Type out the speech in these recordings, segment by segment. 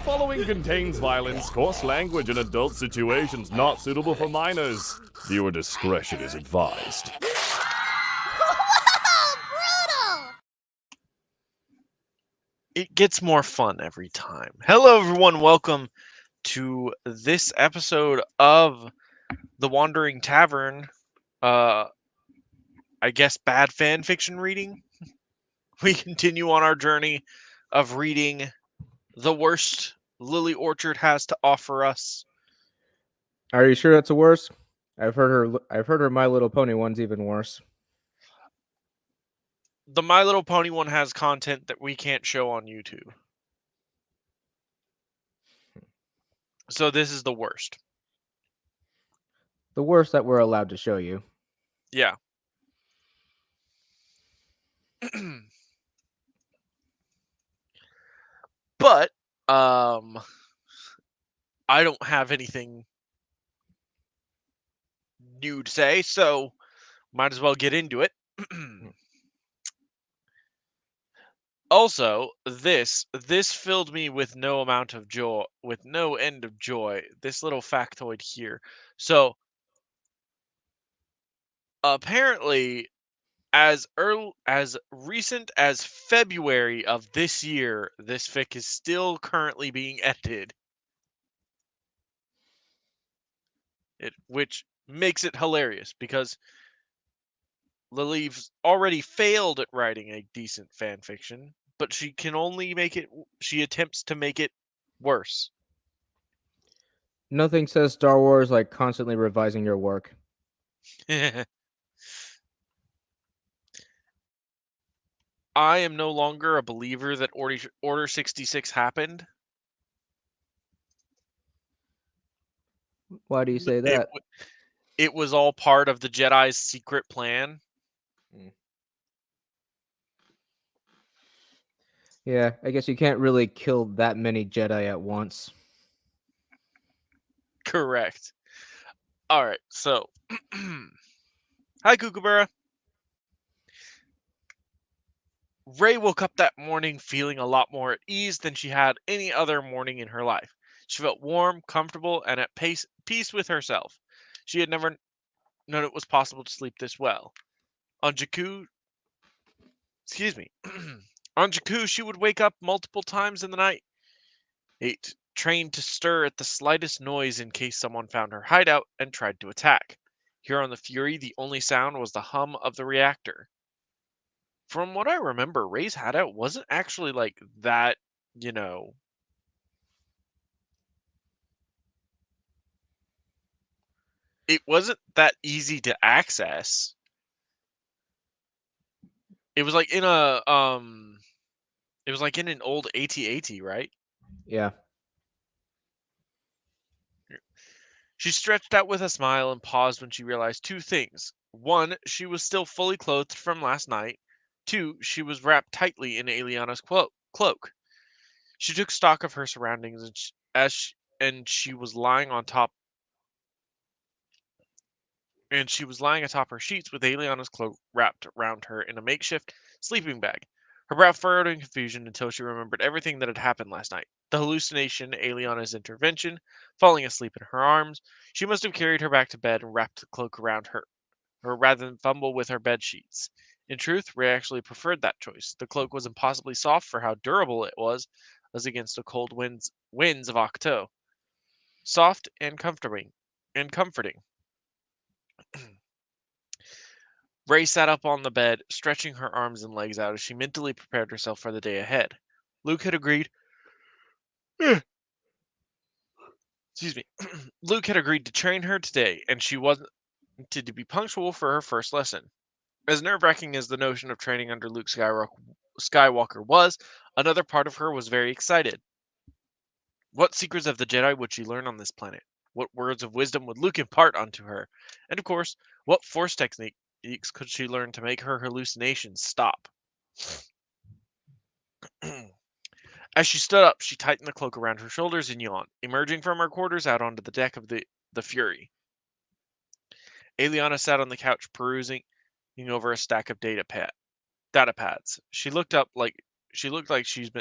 following contains violence, coarse language, and adult situations not suitable for minors. Viewer discretion is advised. Brutal! It gets more fun every time. Hello, everyone. Welcome to this episode of The Wandering Tavern. I guess bad fan fiction reading. We continue on our journey of reading the worst Lilly Orchard has to offer us. Are you sure that's the worst? I've heard her My Little Pony one's even worse. The My Little Pony one has content that we can't show on YouTube. So this is the worst. The worst that we're allowed to show you. Yeah. But I don't have anything new to say, so might as well get into it. Also, this filled me with no amount of joy, with no end of joy. This little factoid here. So apparently, as recent as February of this year, this fic is still currently being edited. Which makes it hilarious because Lily's already failed at writing a decent fan fiction, but she can only she attempts to make it worse. Nothing says Star Wars like constantly revising your work. I am no longer a believer that Order 66 happened. Why do you say that? It was all part of the Jedi's secret plan. Yeah, I guess you can't really kill that many Jedi at once. Correct. All right, so hi, Kookaburra. Ray woke up that morning feeling a lot more at ease than she had any other morning in her life. She felt warm, comfortable, and at peace with herself. She had never known it was possible to sleep this well. On Jakku, on Jakku, she would wake up multiple times in the night, trained to stir at the slightest noise in case someone found her hideout and tried to attack. Here on the Fury, the only sound was the hum of the reactor. From what I remember, Ray's hideout wasn't actually like that, it wasn't that easy to access. It was like in a it was like in an old AT-AT, right? Yeah. She stretched out with a smile and paused when she realized two things. One, she was still fully clothed from last night. Two, she was wrapped tightly in Eliana's cloak. She took stock of her surroundings and she was lying atop her sheets with Eliana's cloak wrapped around her in a makeshift sleeping bag. Her brow furrowed in confusion until she remembered everything that had happened last night. The hallucination, Eliana's intervention, falling asleep in her arms. She must have carried her back to bed and wrapped the cloak around her, or rather than fumble with her bed sheets. In truth, Ray actually preferred that choice. The cloak was impossibly soft for how durable it was, as against the cold winds of Octo. Soft and comforting. Ray sat up on the bed, stretching her arms and legs out as she mentally prepared herself for the day ahead. Luke had agreed. Excuse me. Luke had agreed to train her today, and she wanted to be punctual for her first lesson. As nerve-wracking as the notion of training under Luke Skywalker was, another part of her was very excited. What secrets of the Jedi would she learn on this planet? What words of wisdom would Luke impart onto her? And of course, what Force techniques could she learn to make her hallucinations stop? As she stood up, she tightened the cloak around her shoulders and yawned, emerging from her quarters out onto the deck of the Fury. Eliana sat on the couch perusing over a stack of data pads. She looked up like She looked like she'd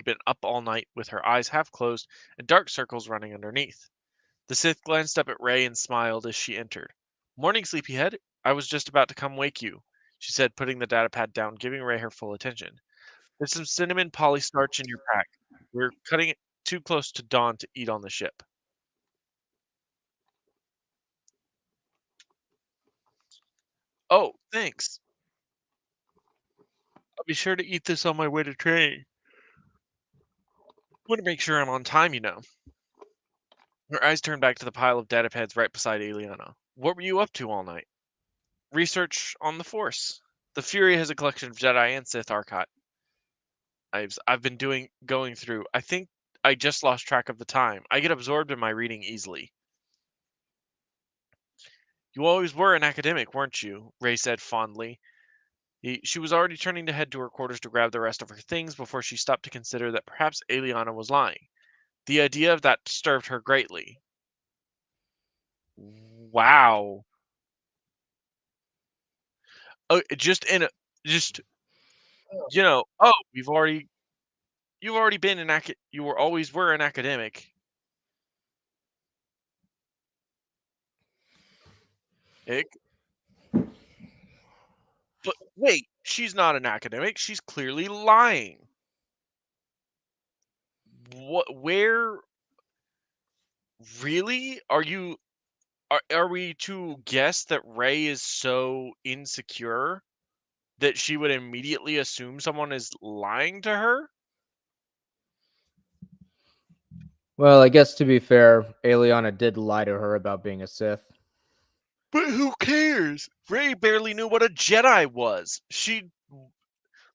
been up all night with her eyes half closed and dark circles running underneath. The Sith glanced up at Ray and smiled as she entered. "Morning, sleepyhead. I was just about to come wake you," she said, putting the datapad down, giving Ray her full attention. "There's some cinnamon polystarch in your pack. We're cutting it too close to dawn to eat on the ship." "Oh, thanks. I'll be sure to eat this on my way to training. Want to make sure I'm on time, you know." Her eyes turned back to the pile of datapads right beside Eliana. "What were you up to all night?" "Research on the Force. The Fury has a collection of Jedi and Sith archives I've been going through. I think I just lost track of the time. I get absorbed in my reading easily." "You always were an academic, weren't you?" Ray said fondly. She was already turning to head to her quarters to grab the rest of her things before she stopped to consider that perhaps Eliana was lying. The idea of that disturbed her greatly. Wow. Oh, just in a just oh, you've already been an you were always were an academic. Ick. But wait, she's not an academic. She's clearly lying. What? Where? Really? Are we to guess that Ray is so insecure that she would immediately assume someone is lying to her? Well, I guess to be fair, Aliana did lie to her about being a Sith. But who cares? Ray barely knew what a Jedi was.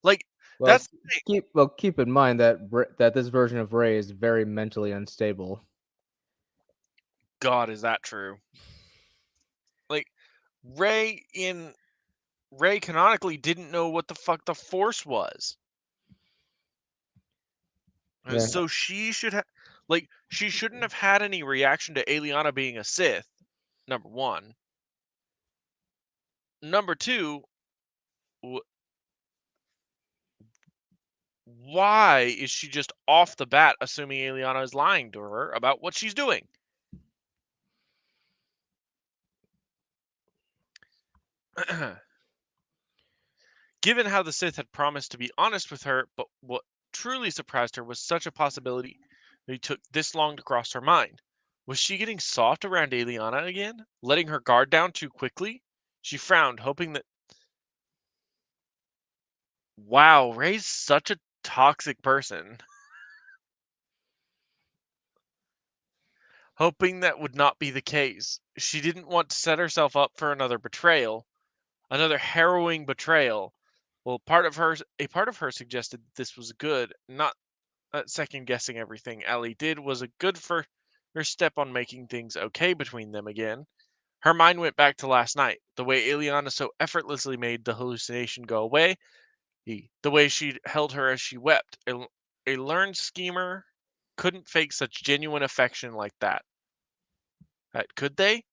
Like Well, that's the thing. keep in mind that that this version of Rey is very mentally unstable. God, is that true? Like Ray in Ray canonically didn't know what the fuck the Force was. Yeah. So she should have she shouldn't have had any reaction to Aliana being a Sith. Number 1. Number 2, wh- why is she just off the bat assuming Aliana is lying to her about what she's doing? Given how the Sith had promised to be honest with her, but what truly surprised her was such a possibility that it took this long to cross her mind. Was she getting soft around Aliana again? Letting her guard down too quickly? She frowned, hoping that. Wow, Ray's such a toxic person. Hoping that would not be the case. She didn't want to set herself up for another betrayal, another harrowing betrayal. Well, a part of her suggested this was good, not second guessing everything Ellie did was a good first step on making things okay between them again. Her mind went back to last night, the way Ileana so effortlessly made the hallucination go away, the way she held her as she wept. A learned schemer couldn't fake such genuine affection like that. Could they?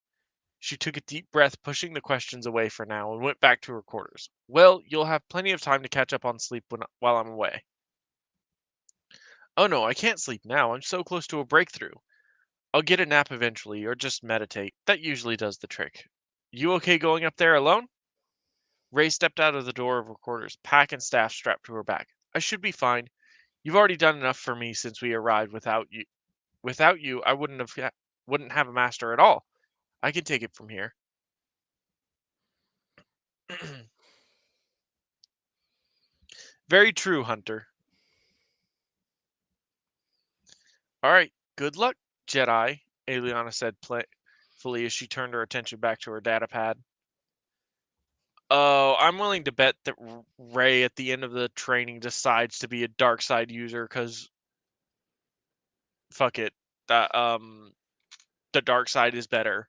She took a deep breath, pushing the questions away for now, and went back to her quarters. "Well, you'll have plenty of time to catch up on sleep while I'm away." "Oh no, I can't sleep now. I'm so close to a breakthrough. I'll get a nap eventually, or just meditate. That usually does the trick." "You okay going up there alone?" Ray stepped out of the door of her quarters, pack and staff strapped to her back. "I should be fine. You've already done enough for me since we arrived. Without you, I wouldn't have a master at all. I can take it from here." "Very true, Hunter. All right, good luck, Jedi," Aliana said playfully as she turned her attention back to her datapad. "Oh, I'm willing to bet that Ray at the end of the training decides to be a dark side user because fuck it, that the dark side is better."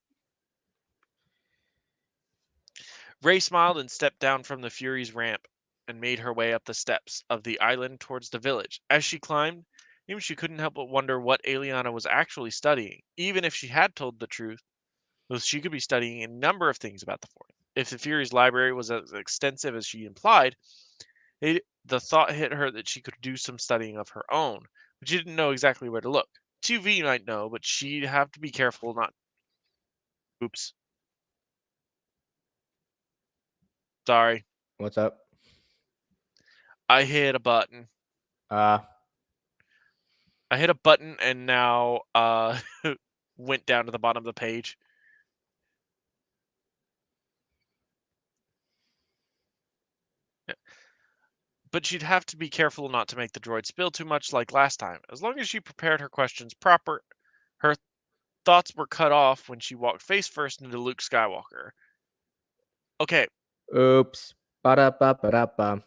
Ray smiled and stepped down from the Fury's ramp and made her way up the steps of the island towards the village. As she climbed, even she couldn't help but wonder what Aliana was actually studying. Even if she had told the truth, well, she could be studying a number of things about the Fourth. If the Fury's library was as extensive as she implied, it the thought hit her that she could do some studying of her own, but she didn't know exactly where to look. 2V might know, but she'd have to be careful not. Oops. Sorry. What's up? I hit a button. I hit a button and now went down to the bottom of the page. But she'd have to be careful not to make the droid spill too much like last time. As long as she prepared her questions proper, her thoughts were cut off when she walked face first into Luke Skywalker. Okay. Oops. Ba-da-ba-ba-da-ba.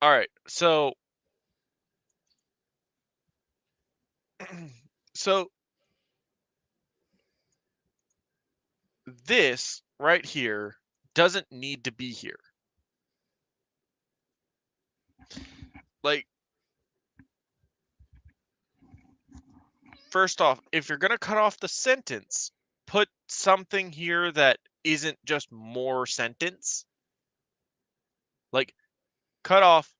All right. So so this right here doesn't need to be here. Like, first off, if you're going to cut off the sentence, put something here that isn't just more sentence. Like, cut off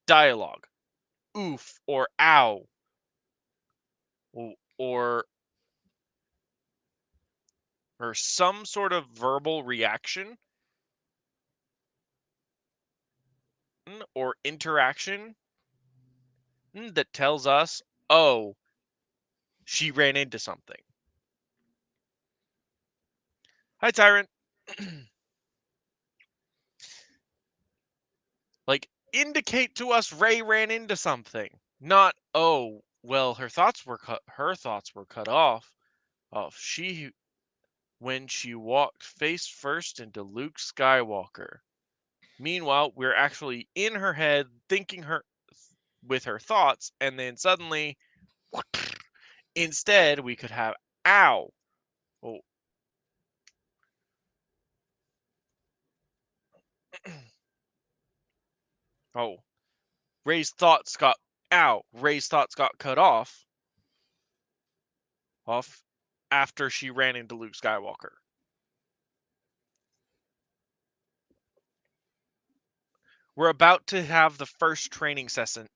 dialogue, oof, or ow, or some sort of verbal reaction or interaction that tells us, oh, she ran into something. Hi, Tyrant. Like, indicate to us Rey ran into something, not, oh, well, her thoughts were cut off. When she walked face first into Luke Skywalker. Meanwhile, we're actually in her head thinking her with her thoughts, and then suddenly instead we could have ow. Oh. Oh. Rey's thoughts got cut off after she ran into Luke Skywalker. We're about to have the first training session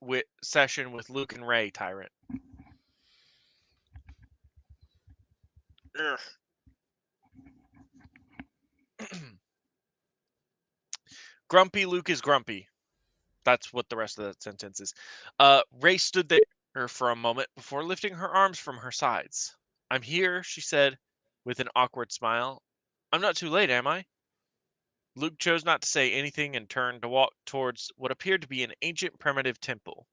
with Luke and Rey, Tyrant. Grumpy Luke is grumpy. That's what the rest of that sentence is. Rey stood there for a moment before lifting her arms from her sides. I'm here, she said, with an awkward smile. I'm not too late, am I? Luke chose not to say anything and turned to walk towards what appeared to be an ancient primitive temple.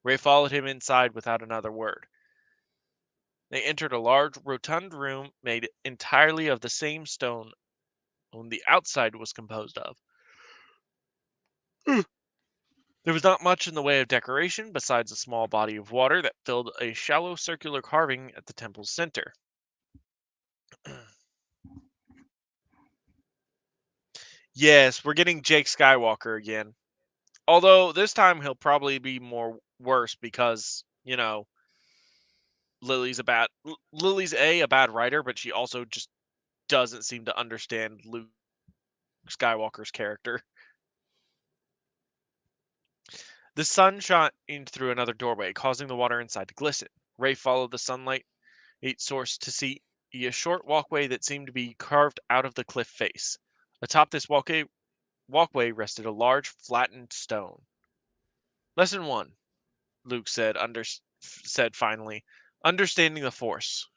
Rey followed him inside without another word. They entered a large, rotund room made entirely of the same stone the outside was composed of. There was not much in the way of decoration besides a small body of water that filled a shallow circular carving at the temple's center. Yes, we're getting Jake Skywalker again. Although this time he'll probably be worse because, Lily's a bad writer, but she also just doesn't seem to understand Luke Skywalker's character. The sun shone in through another doorway, causing the water inside to glisten. Rey followed the sunlight source to see a short walkway that seemed to be carved out of the cliff face. Atop this walkway rested a large, flattened stone. Lesson 1, Luke said finally, understanding the Force.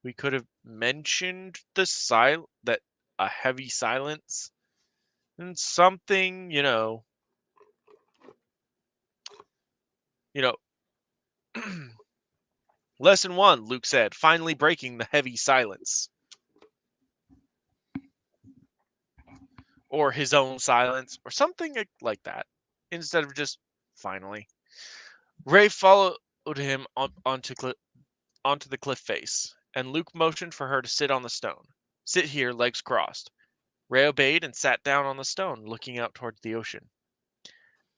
We could have mentioned that a heavy silence and something, Lesson 1, Luke said, finally breaking the heavy silence. Or his own silence, or something like that, instead of just finally. Rey followed him onto the cliff face, and Luke motioned for her to sit on the stone. Sit here, legs crossed. Rey obeyed and sat down on the stone, looking out towards the ocean.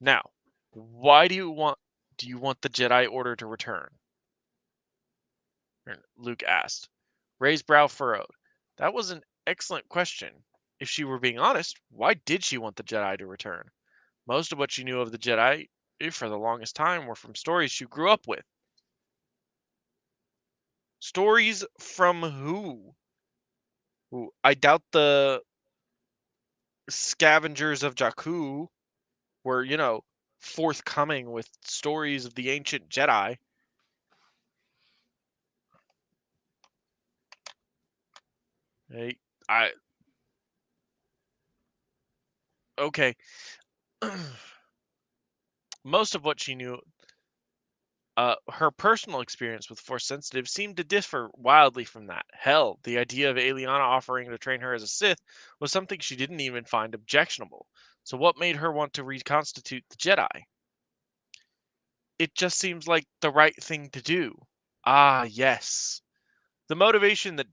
Now, why do you want the Jedi Order to return? Luke asked. Rey's brow furrowed. That was an excellent question. If she were being honest, why did she want the Jedi to return? Most of what she knew of the Jedi for the longest time were from stories she grew up with. Stories from who? Ooh, I doubt the scavengers of Jakku were, forthcoming with stories of the ancient Jedi. Hey, okay. Most of what she knew, her personal experience with Force Sensitive seemed to differ wildly from that. Hell, the idea of Aliana offering to train her as a Sith was something she didn't even find objectionable. So what made her want to reconstitute the Jedi? It just seems like the right thing to do. Ah, yes. The motivation that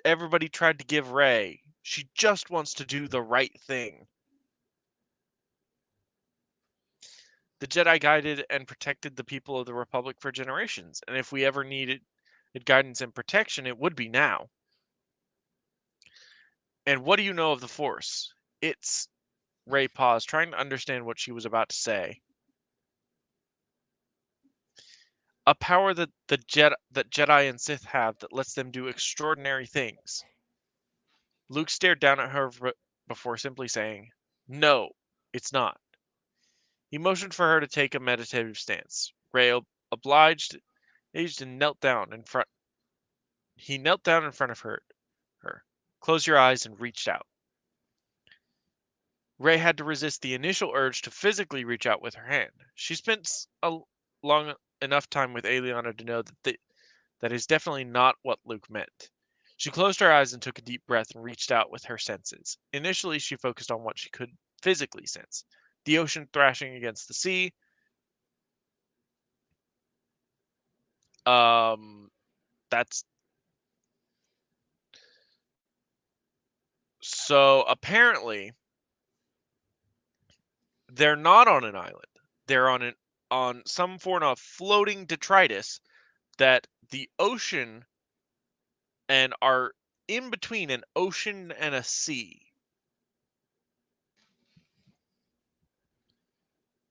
everybody tried to give Rey. She just wants to do the right thing. The Jedi guided and protected the people of the Republic for generations, and if we ever needed guidance and protection, it would be now. And what do you know of the Force? It's Rey paused, trying to understand what she was about to say. A power that Jedi and Sith have that lets them do extraordinary things. Luke stared down at her before simply saying, "No, it's not." He motioned for her to take a meditative stance. Rey obliged, aged, and knelt down in front. He knelt down in front of her. Close your eyes and reached out. Rey had to resist the initial urge to physically reach out with her hand. She spent a long enough time with Aliana to know that is definitely not what Luke meant. She closed her eyes and took a deep breath and reached out with her senses. Initially, she focused on what she could physically sense: the ocean thrashing against the sea. That's so apparently they're not on an island. They're on some form of floating detritus that the ocean and are in between an ocean and a sea.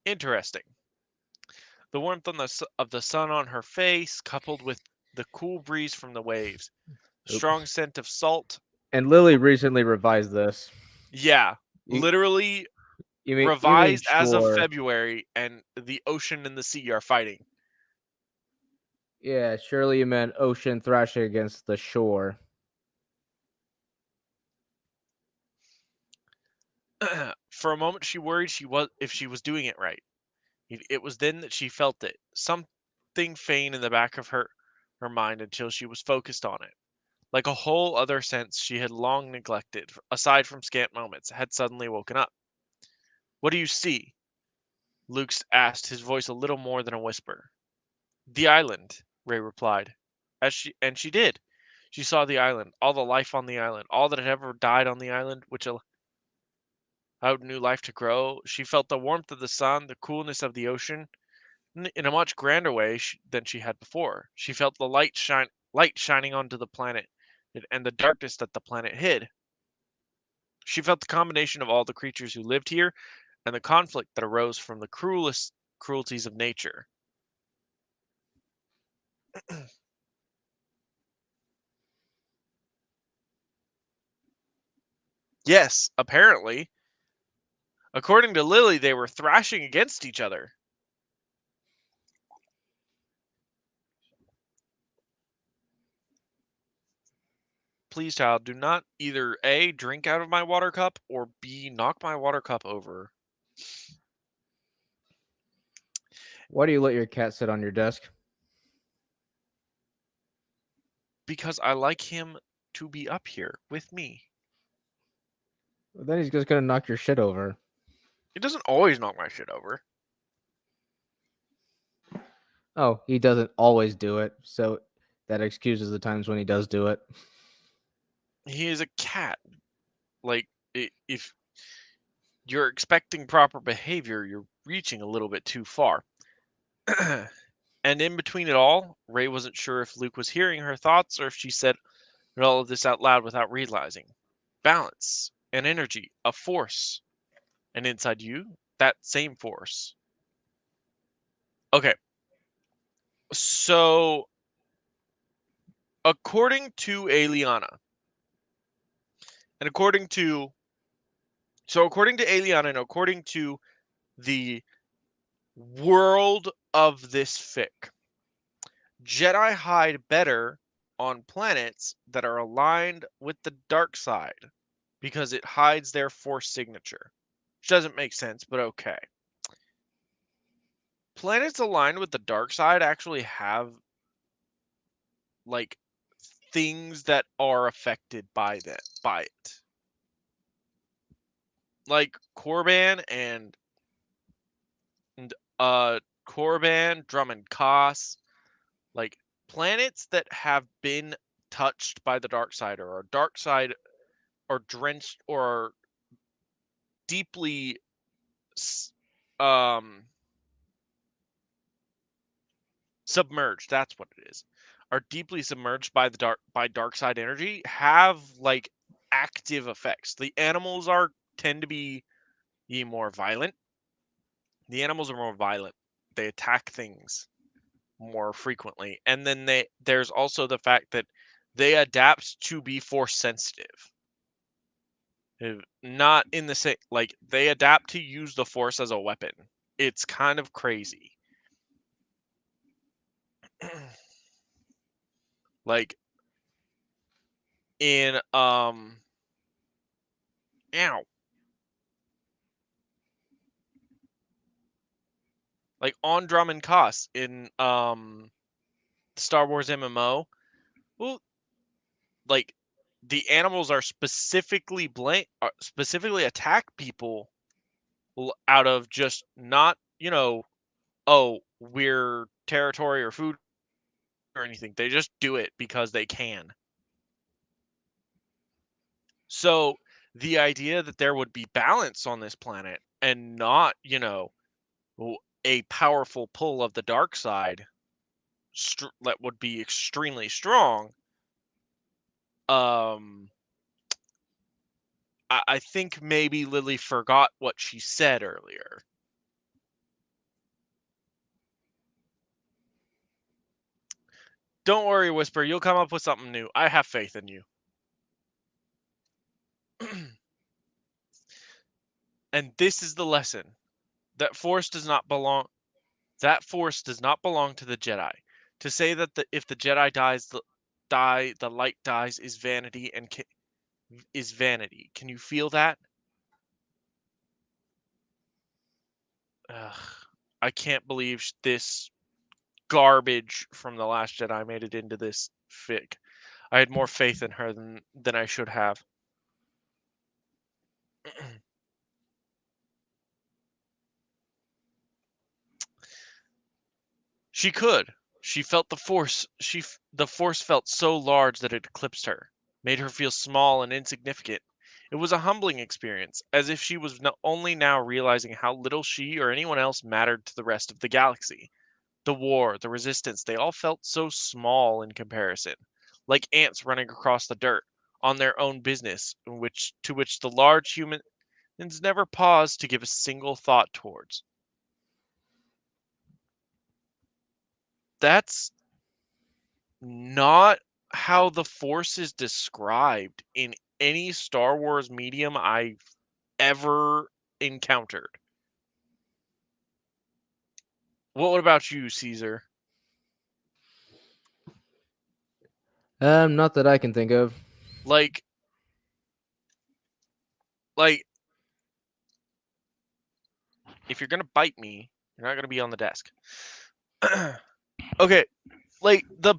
Interesting. The warmth of the sun on her face, coupled with the cool breeze from the waves, strong scent of salt. And Lilly recently revised this. Yeah, You, literally you mean revised as of sure? February, and the ocean and the sea are fighting. Yeah, surely you meant ocean thrashing against the shore. For a moment, she worried if she was doing it right. It was then that she felt it, something faint in the back of her mind until she was focused on it. Like a whole other sense she had long neglected, aside from scant moments, had suddenly woken up. What do you see? Luke asked, his voice a little more than a whisper. The island, Rey replied. And she did. She saw the island, all the life on the island, all that had ever died on the island, which allowed new life to grow. She felt the warmth of the sun, the coolness of the ocean, in a much grander way than she had before. She felt the light shining onto the planet and the darkness that the planet hid. She felt the combination of all the creatures who lived here and the conflict that arose from the cruelest cruelties of nature. Yes, apparently. According to Lilly, they were thrashing against each other. Please, child, do not either A, drink out of my water cup, or B, knock my water cup over. Why do you let your cat sit on your desk? Because I like him to be up here with me. Well, then he's just gonna knock your shit over. He doesn't always knock my shit over. Oh, he doesn't always do it, so that excuses the times when he does do it. He is a cat. Like, if you're expecting proper behavior, you're reaching a little bit too far. And in between it all, Rey wasn't sure if Luke was hearing her thoughts or if she said all of this out loud without realizing. balance, an energy, a force. And inside you, that same force. Okay. So, according to Eliana, and according to Eliana and according to the world of this fic, Jedi hide better on planets that are aligned with the dark side because it hides their force signature. Which doesn't make sense, but okay. Planets aligned with the dark side actually have like things that are affected by it. Like Korban and Korban, Drum and Kos, like planets that have been touched by the dark side or are dark side or drenched or deeply submerged, that's what it is, are deeply submerged by dark side energy, have like active effects. The animals tend to be more violent. The animals are more violent. They attack things more frequently. And then there's also the fact that they adapt to be force sensitive. Not in the same, like they adapt to use the force as a weapon. It's kind of crazy. Like in like on Drum and Kos in Star Wars MMO, well, like the animals are specifically attack people out of just not, oh, we're territory or food or anything. They just do it because they can. So the idea that there would be balance on this planet and not, a powerful pull of the dark side that would be extremely strong, I think maybe Lily forgot what she said earlier. Don't worry, Whisper, you'll come up with something new. I have faith in you. And this is the lesson. That force does not belong to the Jedi. To say that if the Jedi the light dies is vanity is vanity. Can you feel that? Ugh, I can't believe this garbage from The Last Jedi made it into this fic. I had more faith in her than I should have. She could. She felt the force. The force felt so large that it eclipsed her, made her feel small and insignificant. It was a humbling experience, as if she was only now realizing how little she or anyone else mattered to the rest of the galaxy. The war, the resistance, they all felt so small in comparison, like ants running across the dirt on their own business, to which the large humans never paused to give a single thought towards. That's not how the Force is described in any Star Wars medium I've ever encountered. What about you, Caesar? Not that I can think of. Like, if you're gonna bite me, you're not gonna be on the desk. Okay, like the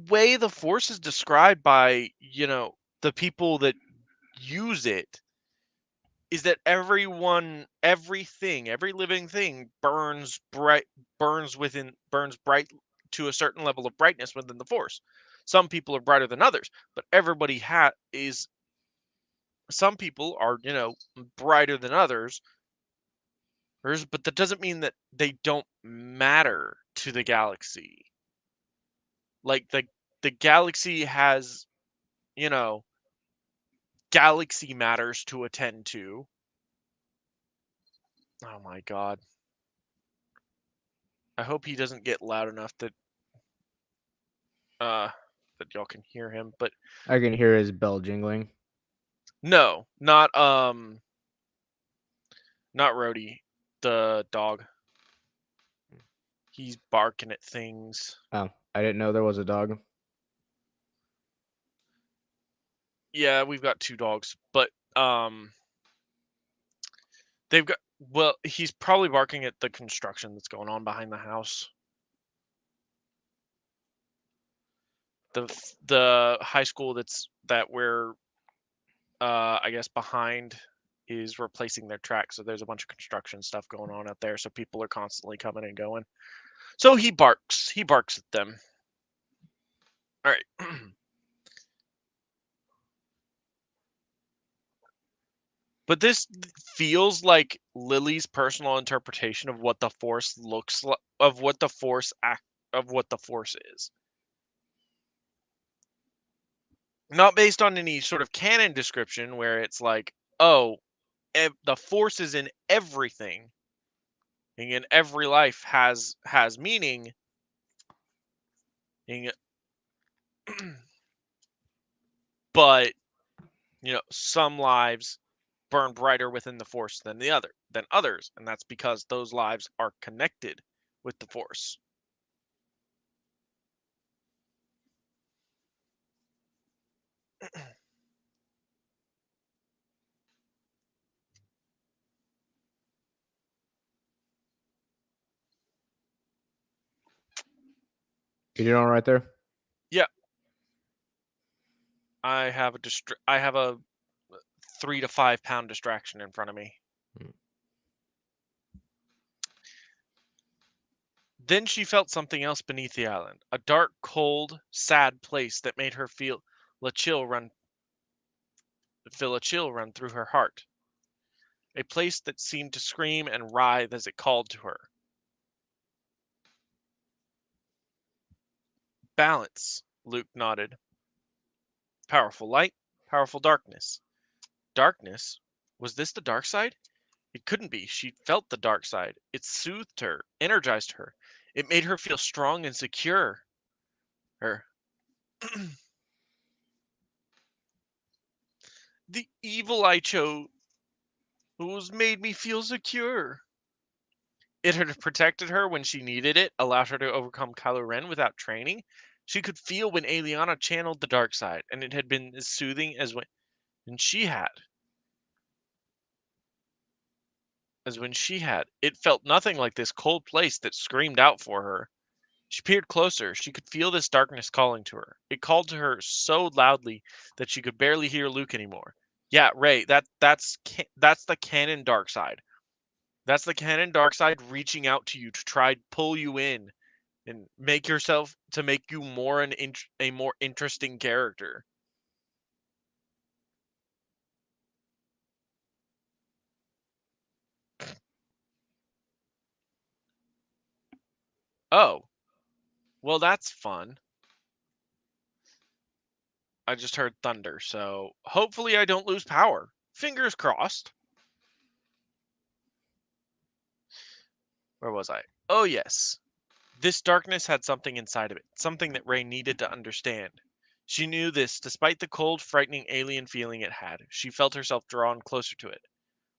way the Force is described by, the people that use it is that every living thing burns bright to a certain level of brightness within the Force. Some people are brighter than others, but everybody is. Some people are, brighter than others, but that doesn't mean that they don't matter to the galaxy. Like the galaxy has, you know, galaxy matters to attend to. Oh my god. I hope he doesn't get loud enough that that y'all can hear him, but I can hear his bell jingling. no, not Rhodey, the dog. He's barking at things. Oh, I didn't know there was a dog. Yeah, we've got 2 dogs, but they've got, well, he's probably barking at the construction that's going on behind the house. The high school that we're I guess behind is replacing their track, so there's a bunch of construction stuff going on out there, so people are constantly coming and going. So he barks at them. All right. But this feels like Lily's personal interpretation of what the Force looks like, of what the Force is. Not based on any sort of canon description where it's like, oh, the Force is in everything, and in every life has meaning. But some lives burn brighter within the Force than others, and that's because those lives are connected with the Force. You doing all right there? Yeah, I have a 3 to 5 pound distraction in front of me. Then she felt something else beneath the island, a dark, cold, sad place that made her feel a chill run through her heart. A place that seemed to scream and writhe as it called to her. Balance, Luke nodded. Powerful light, powerful darkness. Darkness? Was this the dark side? It couldn't be. She felt the dark side. It soothed her, energized her. It made her feel strong and secure. The evil I chose made me feel secure. It had protected her when she needed it, allowed her to overcome Kylo Ren without training. She could feel when Aliana channeled the dark side, and it had been as soothing as when she had. It felt nothing like this cold place that screamed out for her. She peered closer. She could feel this darkness calling to her. It called to her so loudly that she could barely hear Luke anymore. Yeah, Ray, that's the canon dark side. That's the canon dark side reaching out to you to try to pull you in and make you a more interesting character. Oh, well, that's fun. I just heard thunder, so hopefully I don't lose power. Fingers crossed. Where was I? Oh, yes. This darkness had something inside of it, something that Ray needed to understand. She knew this despite the cold, frightening alien feeling it had. She felt herself drawn closer to it.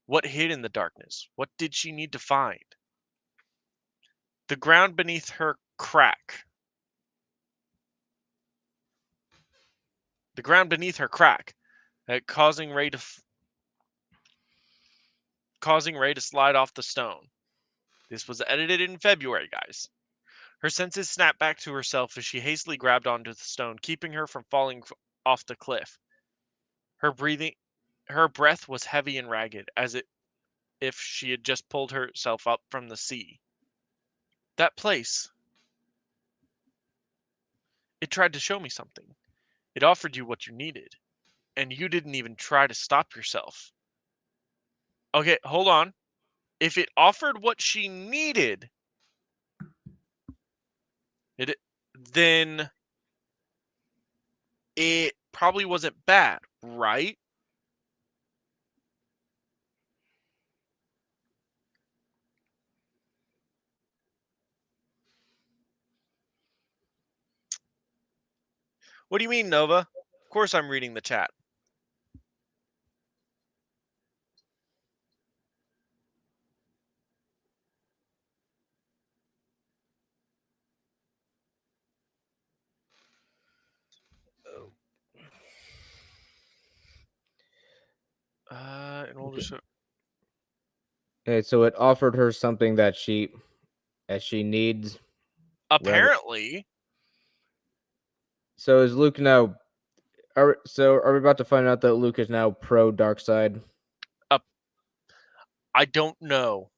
What hid in the darkness? What did she need to find? The ground beneath her cracked. Causing Ray to slide off the stone. This was edited in February, guys. Her senses snapped back to herself as she hastily grabbed onto the stone, keeping her from falling off the cliff. Her breath was heavy and ragged, if she had just pulled herself up from the sea. That place. It tried to show me something. It offered you what you needed, and you didn't even try to stop yourself. Okay, hold on. If it offered what she needed, then it probably wasn't bad, right? What do you mean, Nova? Of course I'm reading the chat. In order Okay. to... Okay, so it offered her something that she needs. Rather. Apparently, So is Luke now? Are we about to find out that Luke is now pro dark side? I don't know.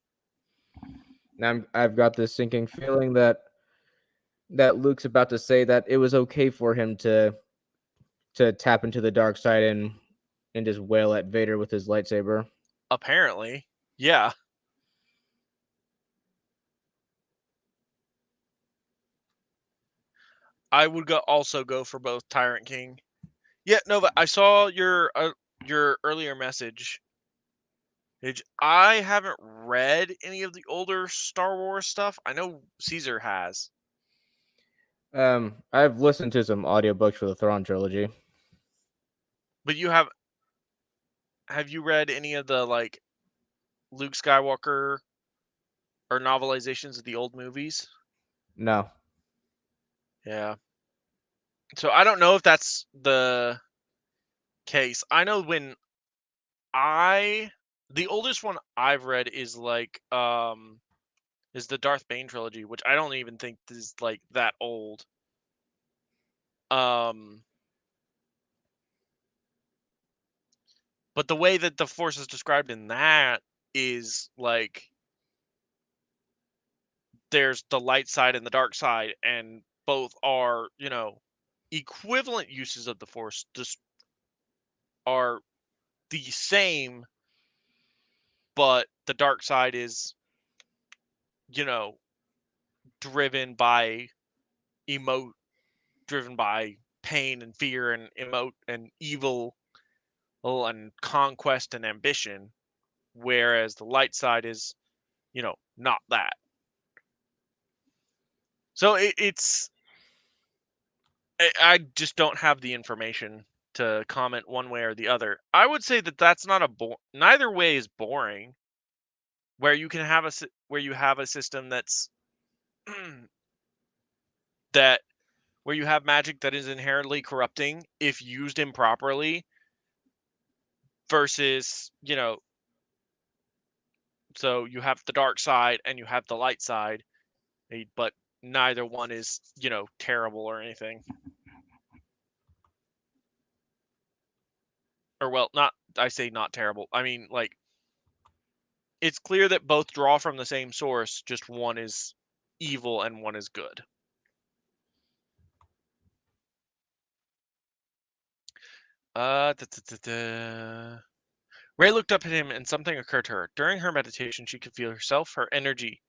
Now I've got this sinking feeling that Luke's about to say that it was okay for him to tap into the dark side and just wail at Vader with his lightsaber. Apparently, yeah. I would also go for both Tyrant King. Yeah, Nova, I saw your earlier message. I haven't read any of the older Star Wars stuff. I know Caesar has. I've listened to some audiobooks for the Thrawn trilogy. But have you read any of the like Luke Skywalker or novelizations of the old movies? No. Yeah. So I don't know if that's the case. I know when the oldest one I've read is like is the Darth Bane trilogy, which I don't even think is like that old. Um but the way that the Force is described in that is like there's the light side and the dark side, and both are, equivalent uses of the Force, just are the same, but the dark side is, you know, driven by emote, driven by pain and fear and emote and evil and conquest and ambition, whereas the light side is, not that. So I just don't have the information to comment one way or the other. I would say that that's not neither way is boring. Where you can have where you have a system that's that where you have magic that is inherently corrupting if used improperly versus, so you have the dark side and you have the light side, but neither one is, terrible or anything. Or well, not I say not terrible. I mean, like, it's clear that both draw from the same source, just one is evil and one is good. Da, da, da, da. Ray looked up at him and something occurred to her. During her meditation, she could feel herself, her energy.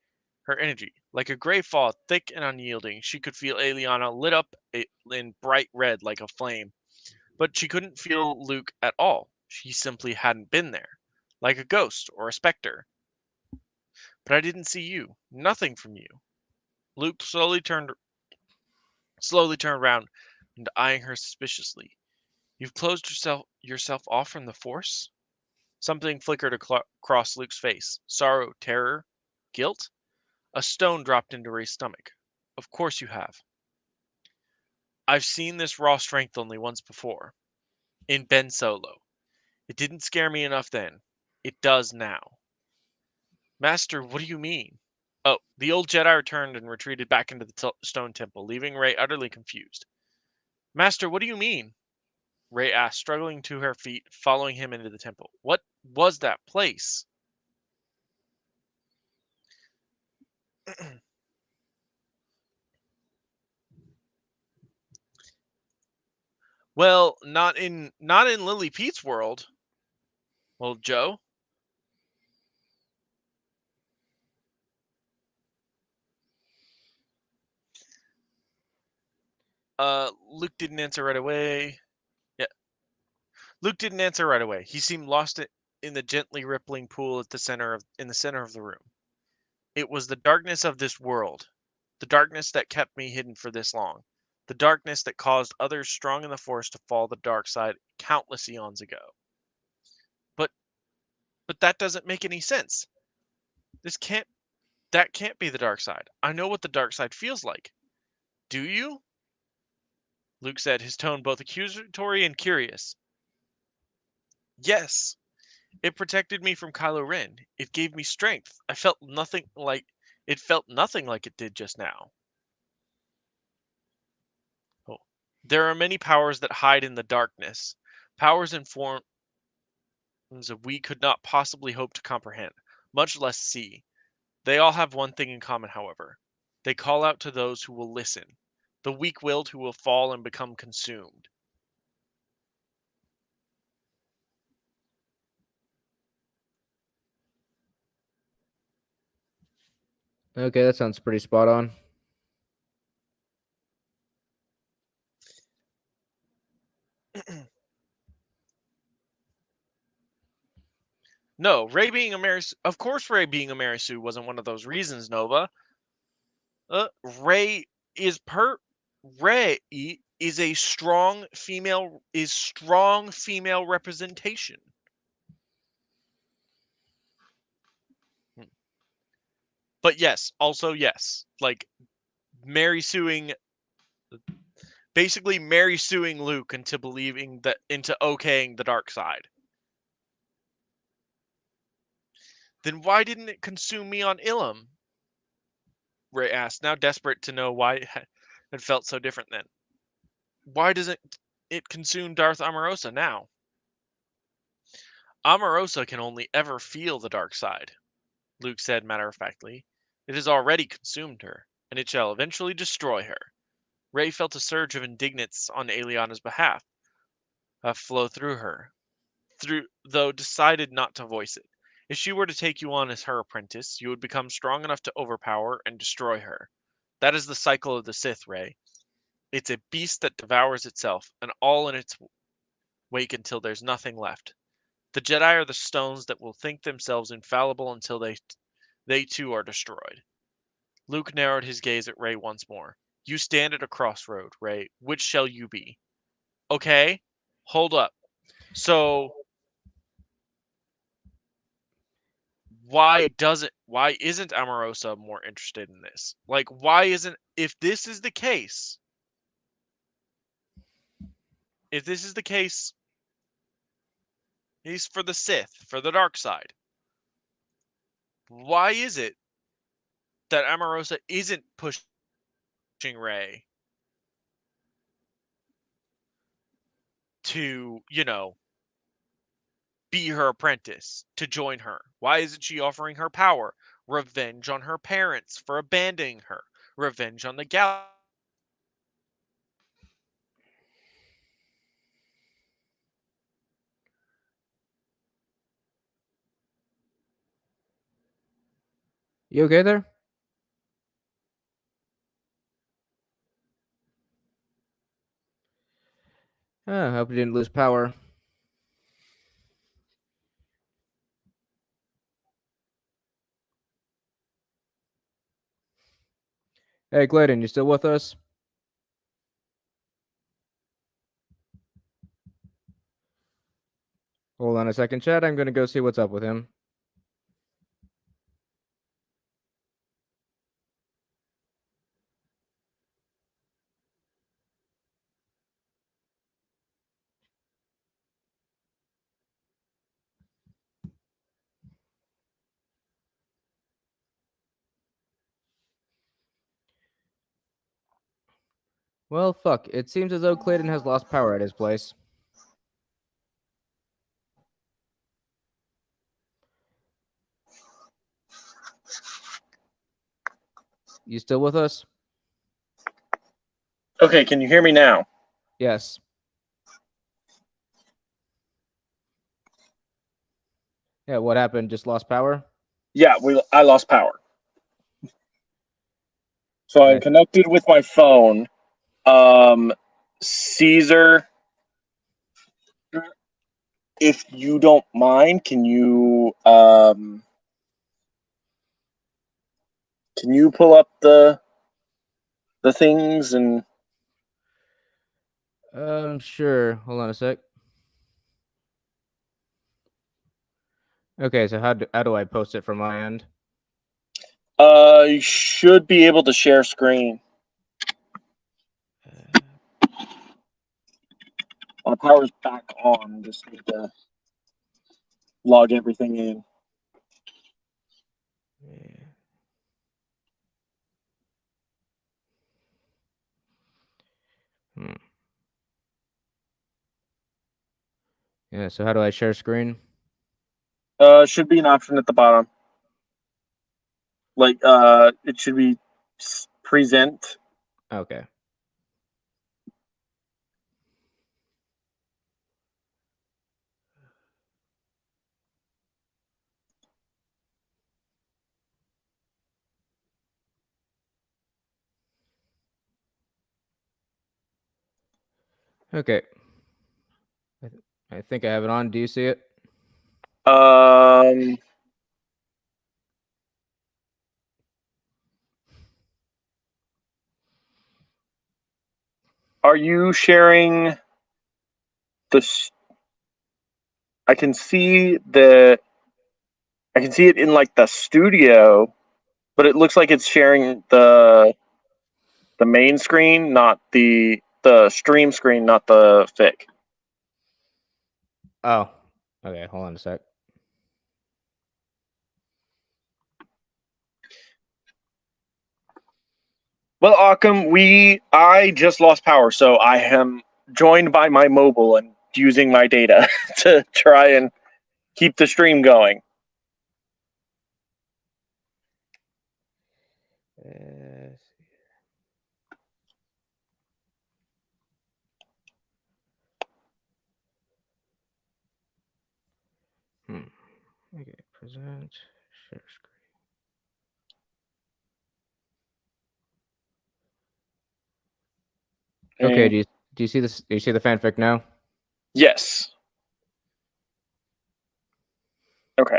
Like a gray fog, thick and unyielding. She could feel Eliana lit up in bright red like a flame. But she couldn't feel Luke at all. She simply hadn't been there. Like a ghost or a specter. But I didn't see you. Nothing from you. Luke slowly turned round and eyeing her suspiciously. You've closed yourself off from the Force? Something flickered across Luke's face. Sorrow, terror, guilt? A stone dropped into Ray's stomach. Of course you have. I've seen this raw strength only once before. In Ben Solo. It didn't scare me enough then. It does now. Master, what do you mean? Oh, the old Jedi returned and retreated back into the stone temple, leaving Ray utterly confused. Master, what do you mean? Ray asked, struggling to her feet, following him into the temple. What was that place? Well, not in Lily Pete's world. Well, Joe? Luke didn't answer right away. Luke didn't answer right away. He seemed lost in the gently rippling pool in the center of the room. It was the darkness of this world, the darkness that kept me hidden for this long, the darkness that caused others strong in the Force to fall the dark side countless eons ago. But that doesn't make any sense. That can't be the dark side. I know what the dark side feels like. Do you? Luke said, his tone both accusatory and curious. Yes. It protected me from Kylo Ren. It gave me strength. It felt nothing like it did just now. Oh. There are many powers that hide in the darkness. Powers and forms that we could not possibly hope to comprehend, much less see. They all have one thing in common, however. They call out to those who will listen, the weak-willed who will fall and become consumed. Okay, that sounds pretty spot on. No, Rey being a Marisu, of course Rey being a Marisu wasn't one of those reasons, Nova. Rey is Rey is a strong female representation. But yes, also yes, like basically Mary suing Luke into okaying the dark side. Then why didn't it consume me on Ilum? Rey asked, now desperate to know why it had felt so different then. Why doesn't it consume Darth Amarosa now? Amarosa can only ever feel the dark side, Luke said matter-of-factly. It has already consumed her, and it shall eventually destroy her. Rey felt a surge of indignance on Aliana's behalf flow through her, though decided not to voice it. If she were to take you on as her apprentice, you would become strong enough to overpower and destroy her. That is the cycle of the Sith, Rey. It's a beast that devours itself, and all in its wake until there's nothing left. The Jedi are the stones that will think themselves infallible until they too are destroyed. Luke narrowed his gaze at Rey once more. You stand at a crossroad, Rey. Which shall you be? Okay, hold up. So why isn't Amarosa more interested in this? Like, if this is the case, he's for the Sith, for the dark side. Why is it that Amarosa isn't pushing Rey to, be her apprentice, to join her? Why isn't she offering her power? Revenge on her parents for abandoning her. Revenge on the galaxy. You okay there? I hope you didn't lose power. Hey, Clayton, you still with us? Hold on a second, Chad. I'm going to go see what's up with him. Well, fuck. It seems as though Clayton has lost power at his place. You still with us? Okay, can you hear me now? Yes. Yeah, what happened? Just lost power? Yeah, I lost power. So I'm connected with my phone. Caesar if you don't mind, can you pull up the things and Sure. Hold on a sec. Okay, so how do I post it from my end? you should be able to share screen. When the power's back on, just need to log everything in. Yeah. Hmm. Yeah, so how do I share screen? Should be an option at the bottom. Like, it should be present. Okay. Okay. I think I have it on. Do you see it? Um, are you sharing this? I can see it in like the studio, but it looks like it's sharing the main screen, not the stream screen, not the fic. Oh. Okay, hold on a sec. Well, Occam, I just lost power, so I am joined by my mobile and using my data to try and keep the stream going. Okay, present, share screen. Okay, do you see this? Do you see the fanfic now? Yes. Okay.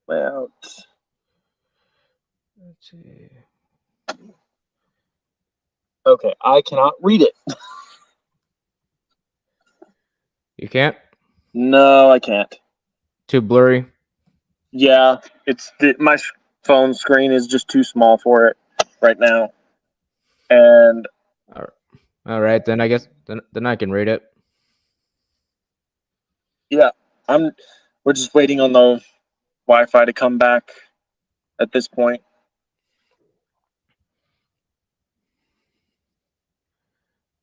Well, Let's see. okay, I cannot read it. You can't? No, I can't. Too blurry? Yeah, my phone screen is just too small for it right now, and All right, then I guess then I can read it. yeah, we're just waiting on the Wi-Fi to come back at this point.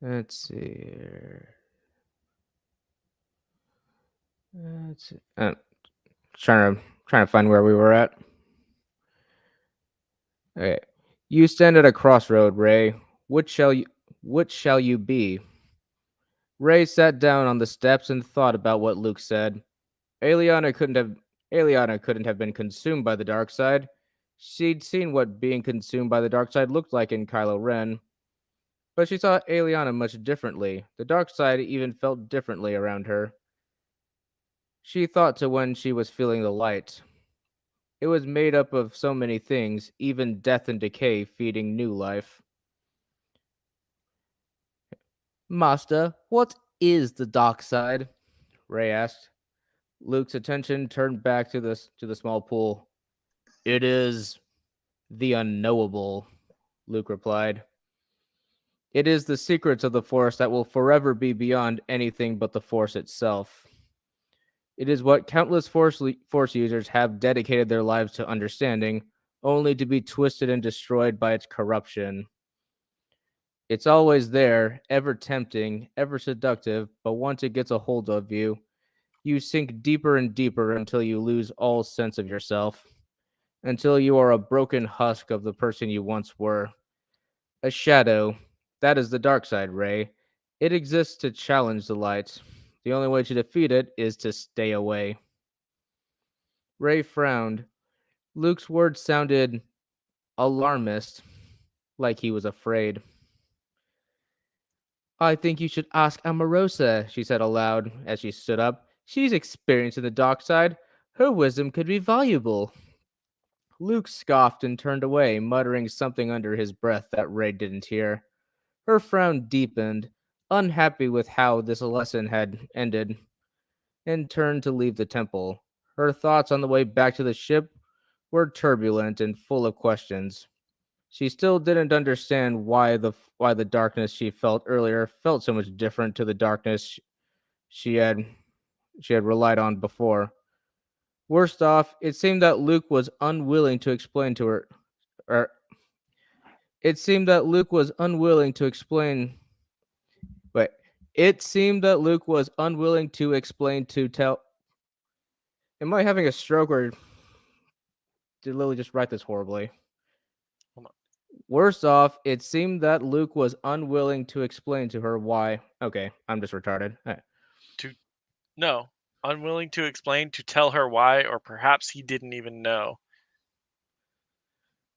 Let's see here. Let's see. Trying to find where we were at. Okay. You stand at a crossroad, Ray. Which shall you be? Ray sat down on the steps and thought about what Luke said. Aliana couldn't have been consumed by the dark side. She'd seen what being consumed by the dark side looked like in Kylo Ren. But she saw Aliana much differently. The dark side even felt differently around her. She thought to when she was feeling the light. It was made up of so many things, even death and decay feeding new life. Master, what is the dark side? Ray asked. Luke's attention turned back to the small pool. It is the unknowable, Luke replied. It is the secrets of the Force that will forever be beyond anything but the Force itself. It is what countless Force users have dedicated their lives to understanding, only to be twisted and destroyed by its corruption. It's always there, ever tempting, ever seductive, but once it gets a hold of you, you sink deeper and deeper until you lose all sense of yourself, until you are a broken husk of the person you once were. A shadow. That is the dark side, Ray. It exists to challenge the light. The only way to defeat it is to stay away. Ray frowned. Luke's words sounded alarmist, like he was afraid. I think you should ask Amarosa, she said aloud as she stood up. She's experienced in the dark side. Her wisdom could be valuable. Luke scoffed and turned away, muttering something under his breath that Ray didn't hear. Her frown deepened, unhappy with how this lesson had ended, and turned to leave the temple. Her thoughts on the way back to the ship were turbulent and full of questions. She still didn't understand why the darkness she felt earlier felt so much different to the darkness she had she had relied on before. Worst off, it seemed that Luke was unwilling to explain to her or it seemed that Luke was unwilling to explain wait. It seemed that Luke was unwilling to explain to tell. Am I having a stroke or did Lily just write this horribly? Hold on. Worse off, it seemed that Luke was unwilling to explain to her why. Okay, I'm just retarded. No, unwilling to explain to tell her why, or perhaps he didn't even know.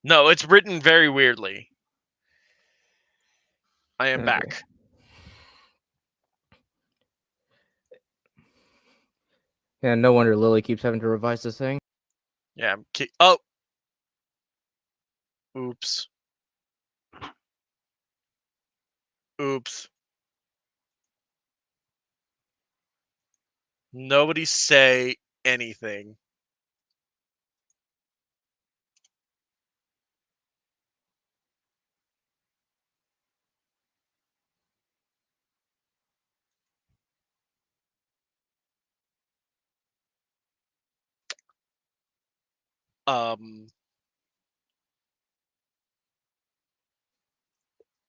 No, it's written very weirdly. I am Okay. back. Yeah, no wonder Lily keeps having to revise this thing. Yeah, oh! Oops. Oops. Nobody say anything.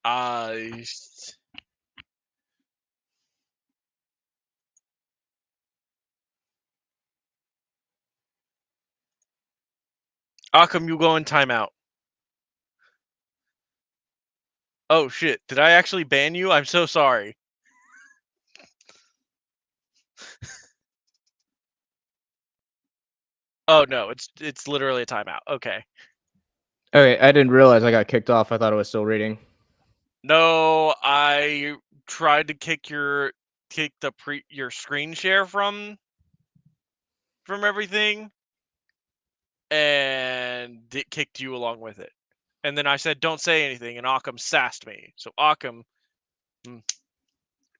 I... How come you go in timeout? Oh shit, did I actually ban you? I'm so sorry. Oh no, it's literally a timeout. Okay. Okay, I didn't realize I got kicked off. I thought I was still reading. No, I tried to kick your screen share from everything, and it kicked you along with it. And then I said, "Don't say anything," and Occam sassed me. So Occam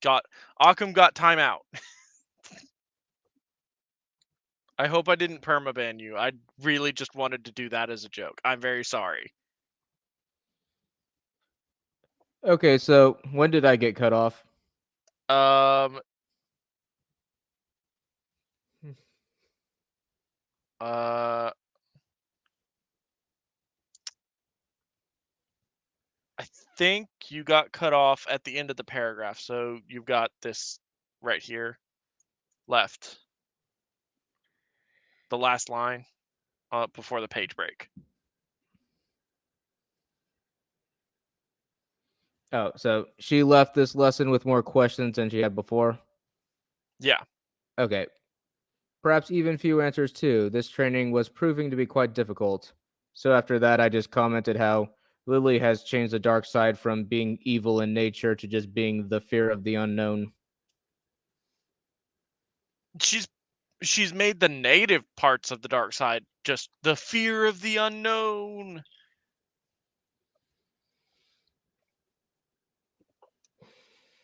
got timeout. I hope I didn't permaban you. I really just wanted to do that as a joke. I'm very sorry. Okay, so when did I get cut off? Um. I think you got cut off at the end of the paragraph. So you've got this right here left. The last line before the page break. Oh, so she left this lesson with more questions than she had before? Yeah. Okay. Perhaps even few answers too. This training was proving to be quite difficult. So after that, I just commented how Lily has changed the dark side from being evil in nature to just being the fear of the unknown. She's made the negative parts of the dark side just the fear of the unknown.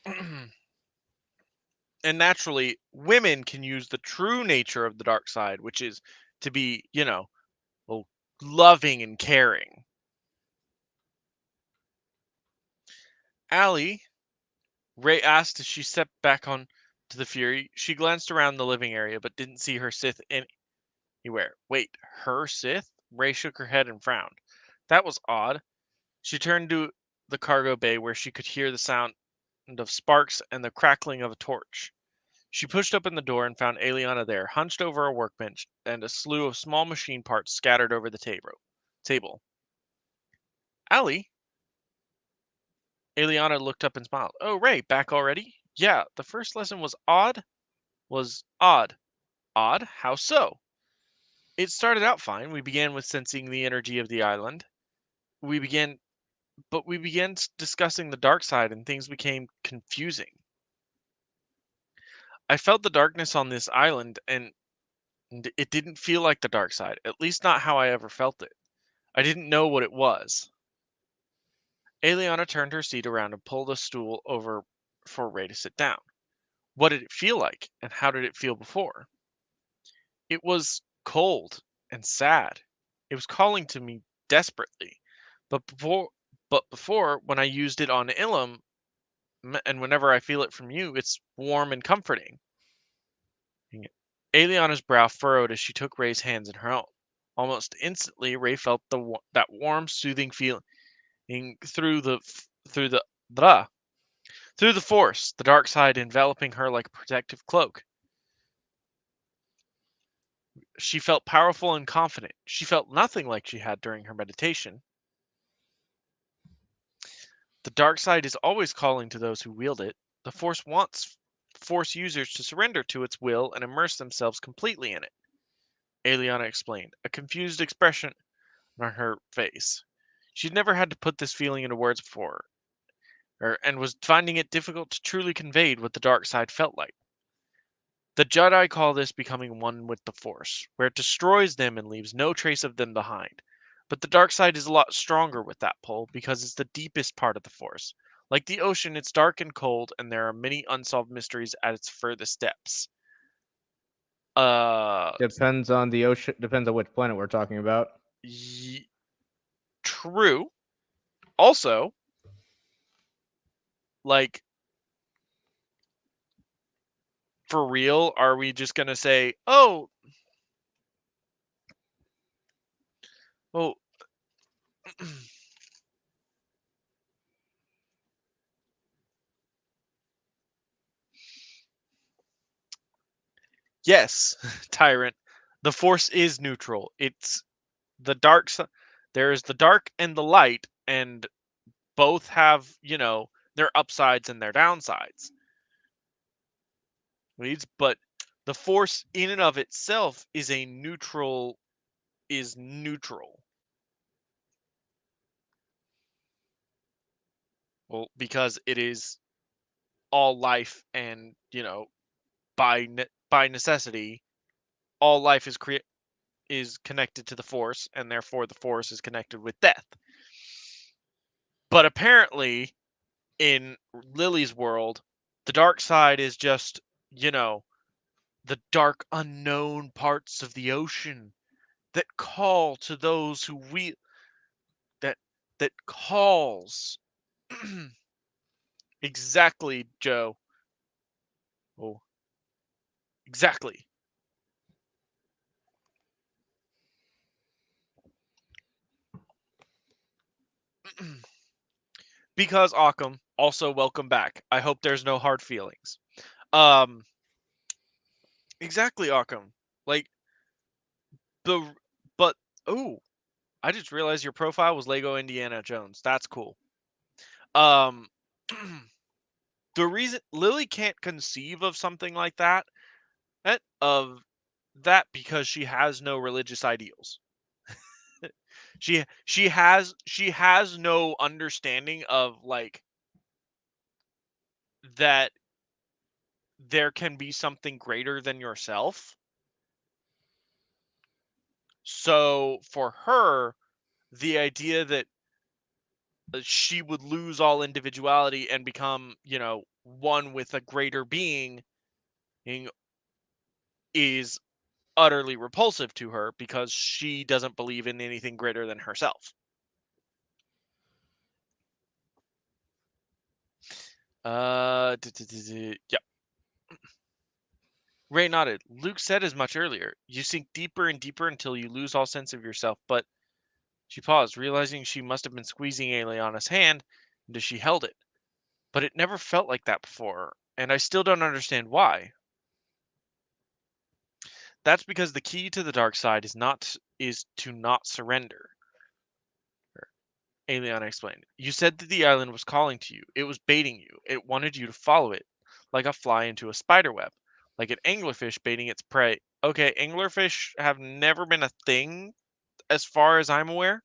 And naturally, women can use the true nature of the dark side, which is to be, loving and caring. Allie, Ray asked as she stepped back on to the Fury. She glanced around the living area, but didn't see her Sith anywhere. Wait, her Sith? Ray shook her head and frowned. That was odd. She turned to the cargo bay where she could hear the sound of sparks and the crackling of a torch. She pushed open the door and found Eliana there, hunched over a workbench, and a slew of small machine parts scattered over the table. Allie? Eliana looked up and smiled. Oh, Ray, back already? Yeah, the first lesson was odd. Was odd. Odd? How so? It started out fine. We began with sensing the energy of the island. We began discussing the dark side and things became confusing. I felt the darkness on this island and it didn't feel like the dark side, at least not how I ever felt it. I didn't know what it was. Eliana turned her seat around and pulled a stool over for Ray to sit down. What did it feel like, and how did it feel before? It was cold and sad. It was calling to me desperately. But before, when I used it on Ilum, and whenever I feel it from you, it's warm and comforting. Eliana's brow furrowed as she took Ray's hands in her own. Almost instantly, Ray felt that warm, soothing feeling through the through the blah, through the force, the dark side enveloping her like a protective cloak. She felt powerful and confident. She felt nothing like she had during her meditation. The dark side is always calling to those who wield it. The force wants force users to surrender to its will and immerse themselves completely in it. Eliana explained, a confused expression on her face. She'd never had to put this feeling into words before, and was finding it difficult to truly convey what the dark side felt like. The Jedi call this becoming one with the Force, where it destroys them and leaves no trace of them behind. But the dark side is a lot stronger with that pull because it's the deepest part of the Force. Like the ocean, it's dark and cold, and there are many unsolved mysteries at its furthest depths. Depends on the ocean. Depends on which planet we're talking about. True. Also, like, for real, are we just gonna say, oh, yes, Tyrant, the Force is neutral. It's the dark side. There is the dark and the light, and both have, their upsides and their downsides. But the Force in and of itself is neutral. Well, because it is all life, and by necessity, all life is connected to the Force, and therefore the Force is connected with death. But apparently, in Lily's world, the dark side is just, the dark unknown parts of the ocean that call to those who that calls. Exactly, Joe. Oh, exactly. Because Occam, also welcome back. I hope there's no hard feelings. Exactly, Occam. Like but oh, I just realized your profile was Lego Indiana Jones. That's cool. Um, the reason Lily can't conceive of something like that, because she has no religious ideals. she has no understanding of, like, that there can be something greater than yourself. So for her, the idea that she would lose all individuality and become, one with a greater being is utterly repulsive to her because she doesn't believe in anything greater than herself. Yep. Ray nodded. Luke said as much earlier. You sink deeper and deeper until you lose all sense of yourself. But she paused, realizing she must have been squeezing Eliana's hand, and she held it. But it never felt like that before, and I still don't understand why. That's because the key to the dark side is to not surrender. Eliana explained. You said that the island was calling to you. It was baiting you. It wanted you to follow it, like a fly into a spider web, like an anglerfish baiting its prey, Okay, anglerfish have never been a thing as far as I'm aware.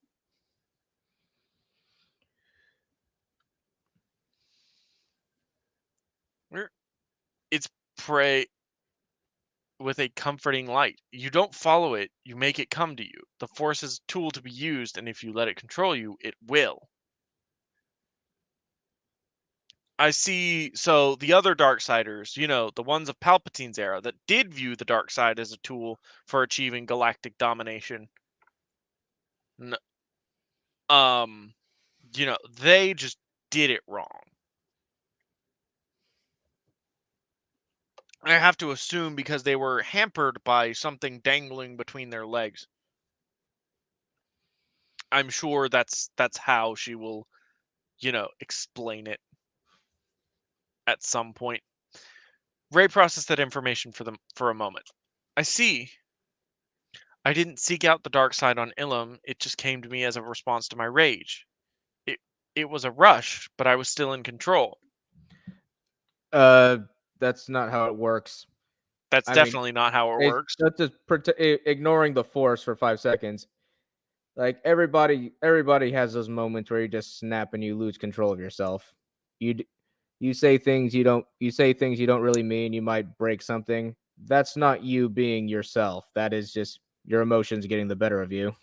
It's prey with a comforting light. You don't follow it, you make it come to you. The force is a tool to be used, and if you let it control you, it will. I see. So the other Darksiders, the ones of Palpatine's era that did view the dark side as a tool for achieving galactic domination, n- they just did it wrong. I have to assume because they were hampered by something dangling between their legs. I'm sure that's how she will, explain it at some point. Ray processed that information for them for a moment. I see. I didn't seek out the dark side on Ilum. It just came to me as a response to my rage. It it was a rush, but I was still in control. That's not how it works. That's I mean, definitely not how it works. that's just ignoring the force for 5 seconds. Like everybody has those moments where you just snap and you lose control of yourself. You say things you don't really mean. You might break something. That's not you being yourself. That is just your emotions getting the better of you.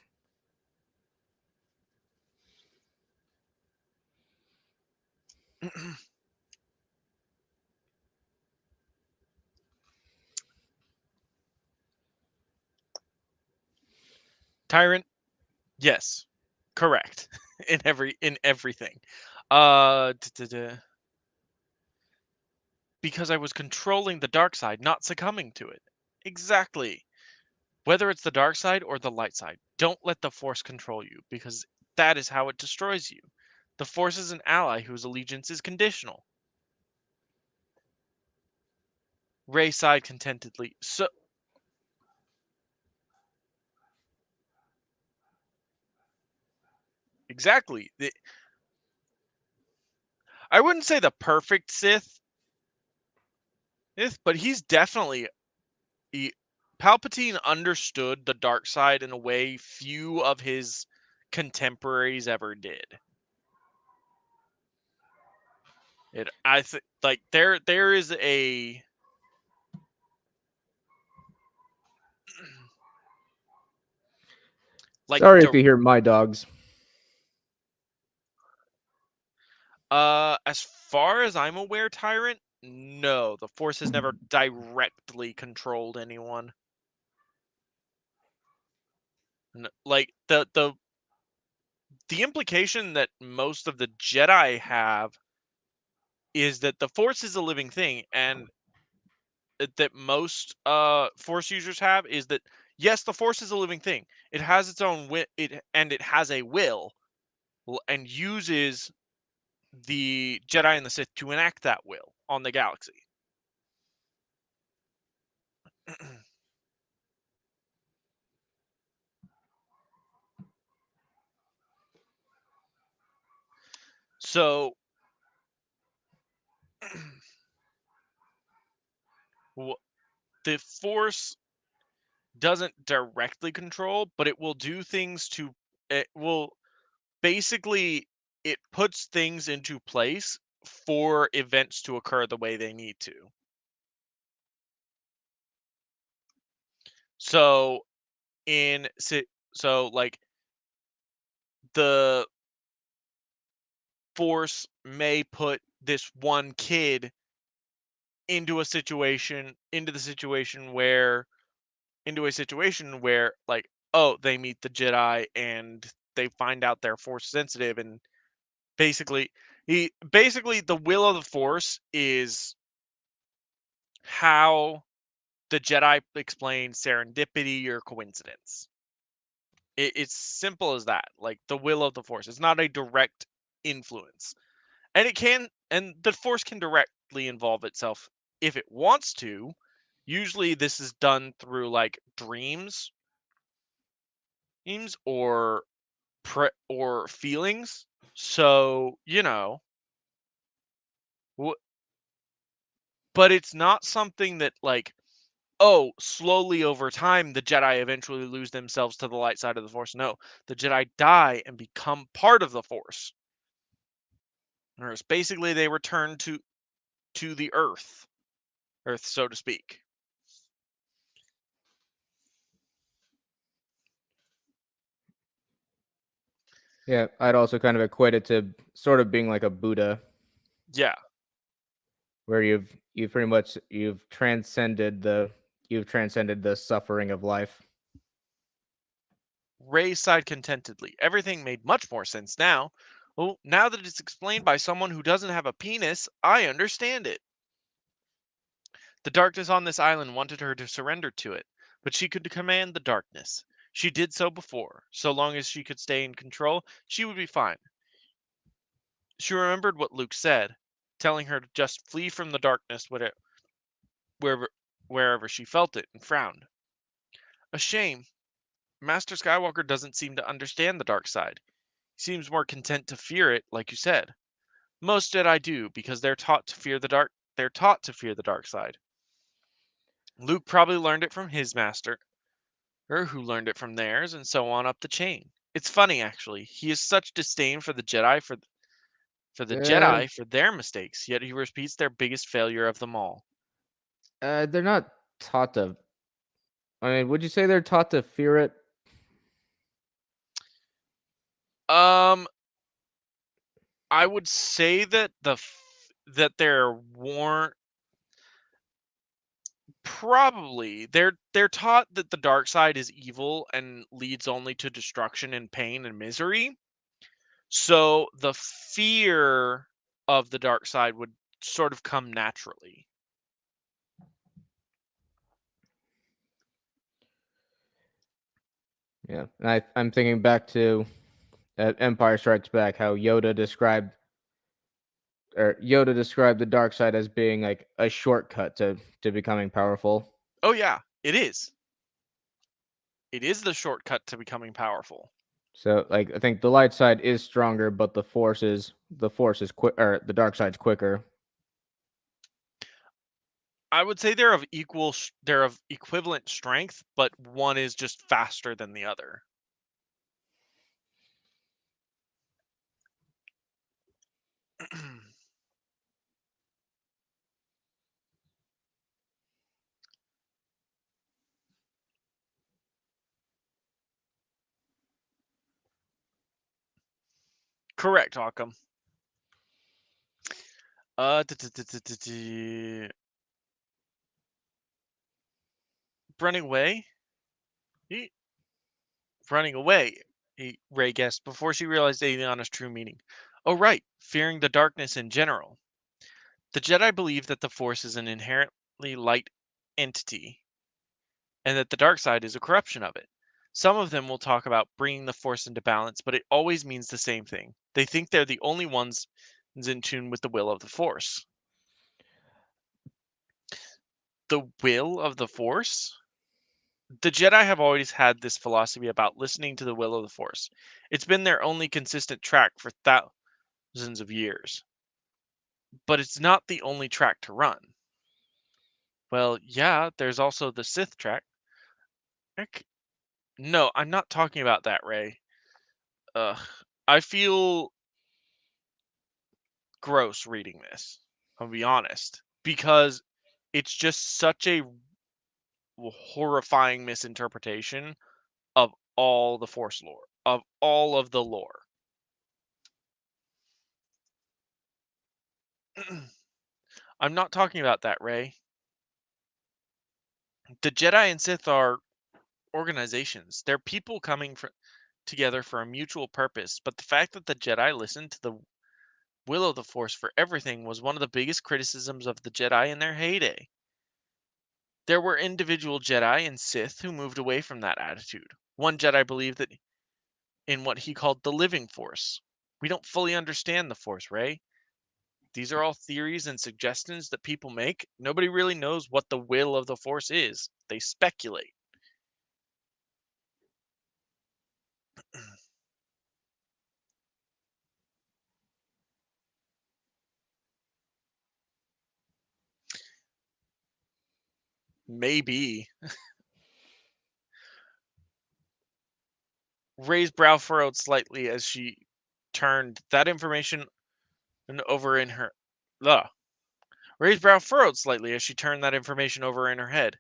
Tyrant, yes, correct in everything. Uh, because I was controlling the dark side, not succumbing to it. Exactly. Whether it's the dark side or the light side, don't let the force control you, because that is how it destroys you. The force is an ally whose allegiance is conditional. Ray sighed contentedly. So exactly. I wouldn't say the perfect Sith, but he's definitely Palpatine understood the dark side in a way few of his contemporaries ever did. I think like there is a like Sorry if you hear my dogs. As far as I'm aware, Tyrant, no, the Force has never directly controlled anyone. Like the implication that most of the Jedi have is that the Force is a living thing, and that most Force users have is that yes, the Force is a living thing. It has its own it has a will, and uses the Jedi and the Sith to enact that will on the galaxy. So the Force doesn't directly control, but it will do things to it will basically it puts things into place for events to occur the way they need to. So like the Force may put this one kid into a situation where like, oh, they meet the Jedi and they find out they're Force sensitive, and basically the will of the Force is how the Jedi explain serendipity or coincidence. It's simple as that. Like the will of the Force, it's not a direct influence, and the Force can directly involve itself if it wants to. Usually, this is done through like dreams or feelings. So but it's not something that like Oh, slowly over time, the Jedi eventually lose themselves to the light side of the Force. No, the Jedi die and become part of the Force. Or basically, they return to the Earth, so to speak. Yeah, I'd also kind of equate it to sort of being like a Buddha, Yeah, where you've pretty much transcended the suffering of life. Rey sighed contentedly. Everything made much more sense now. Oh, now that it's explained by someone who doesn't have a penis, I understand it. The darkness on this island wanted her to surrender to it, but she could command the darkness. She did so before. So long as she could stay in control, she would be fine. She remembered what Luke said, telling her to just flee from the darkness wherever, wherever she felt it, and frowned. A shame. Master Skywalker doesn't seem to understand the dark side. He seems more content to fear it, like you said. Most Jedi do, because they're taught to fear the dark. They're taught to fear the dark side. Luke probably learned it from his master, or who learned it from theirs, and so on up the chain. It's funny, actually. He has such disdain for the Jedi Uh, for their mistakes, yet he repeats their biggest failure of them all. they're not taught to. I mean, would you say they're taught to fear it? Um, I would say that that they're warned. Probably they're taught that the dark side is evil and leads only to destruction and pain and misery. So the fear of the dark side would sort of come naturally. Yeah, and I'm thinking back to Empire Strikes Back, how Yoda described the dark side as being like a shortcut to becoming powerful. Oh yeah, it is. It is the shortcut to becoming powerful. So like I think the light side is stronger, but the force is quick, or the dark side's quicker. I would say they're of equivalent strength, but one is just faster than the other. Correct, Occam. Uh, d- d- d- d- d- d- running away. He- Running away. Ray guessed before she realized Eliana's true meaning. Oh right, fearing the darkness in general. The Jedi believe that the Force is an inherently light entity, and that the dark side is a corruption of it. Some of them will talk about bringing the Force into balance, but it always means the same thing. They think they're the only ones in tune with the will of the Force. The will of the Force? The Jedi have always had this philosophy about listening to the will of the Force. It's been their only consistent track for thousands of years. But it's not the only track to run. Well, yeah, there's also the Sith track. Heck, no, I'm not talking about that, Ray. Ugh. I feel gross reading this. I'll be honest. Because it's just such a horrifying misinterpretation of all the Force lore, of all of the lore. I'm not talking about that, Ray. The Jedi and Sith are organizations. They're people coming together for a mutual purpose, but the fact that the Jedi listened to the will of the Force for everything was one of the biggest criticisms of the Jedi in their heyday. There were individual Jedi and Sith who moved away from that attitude. One Jedi believed that in what he called the living Force. We don't fully understand the Force, Ray. These are all theories and suggestions that people make. Nobody really knows what the will of the Force is. They speculate. Maybe. Ray's brow furrowed slightly as she turned that information over in her. Ugh. Ray's brow furrowed slightly as she turned that information over in her head.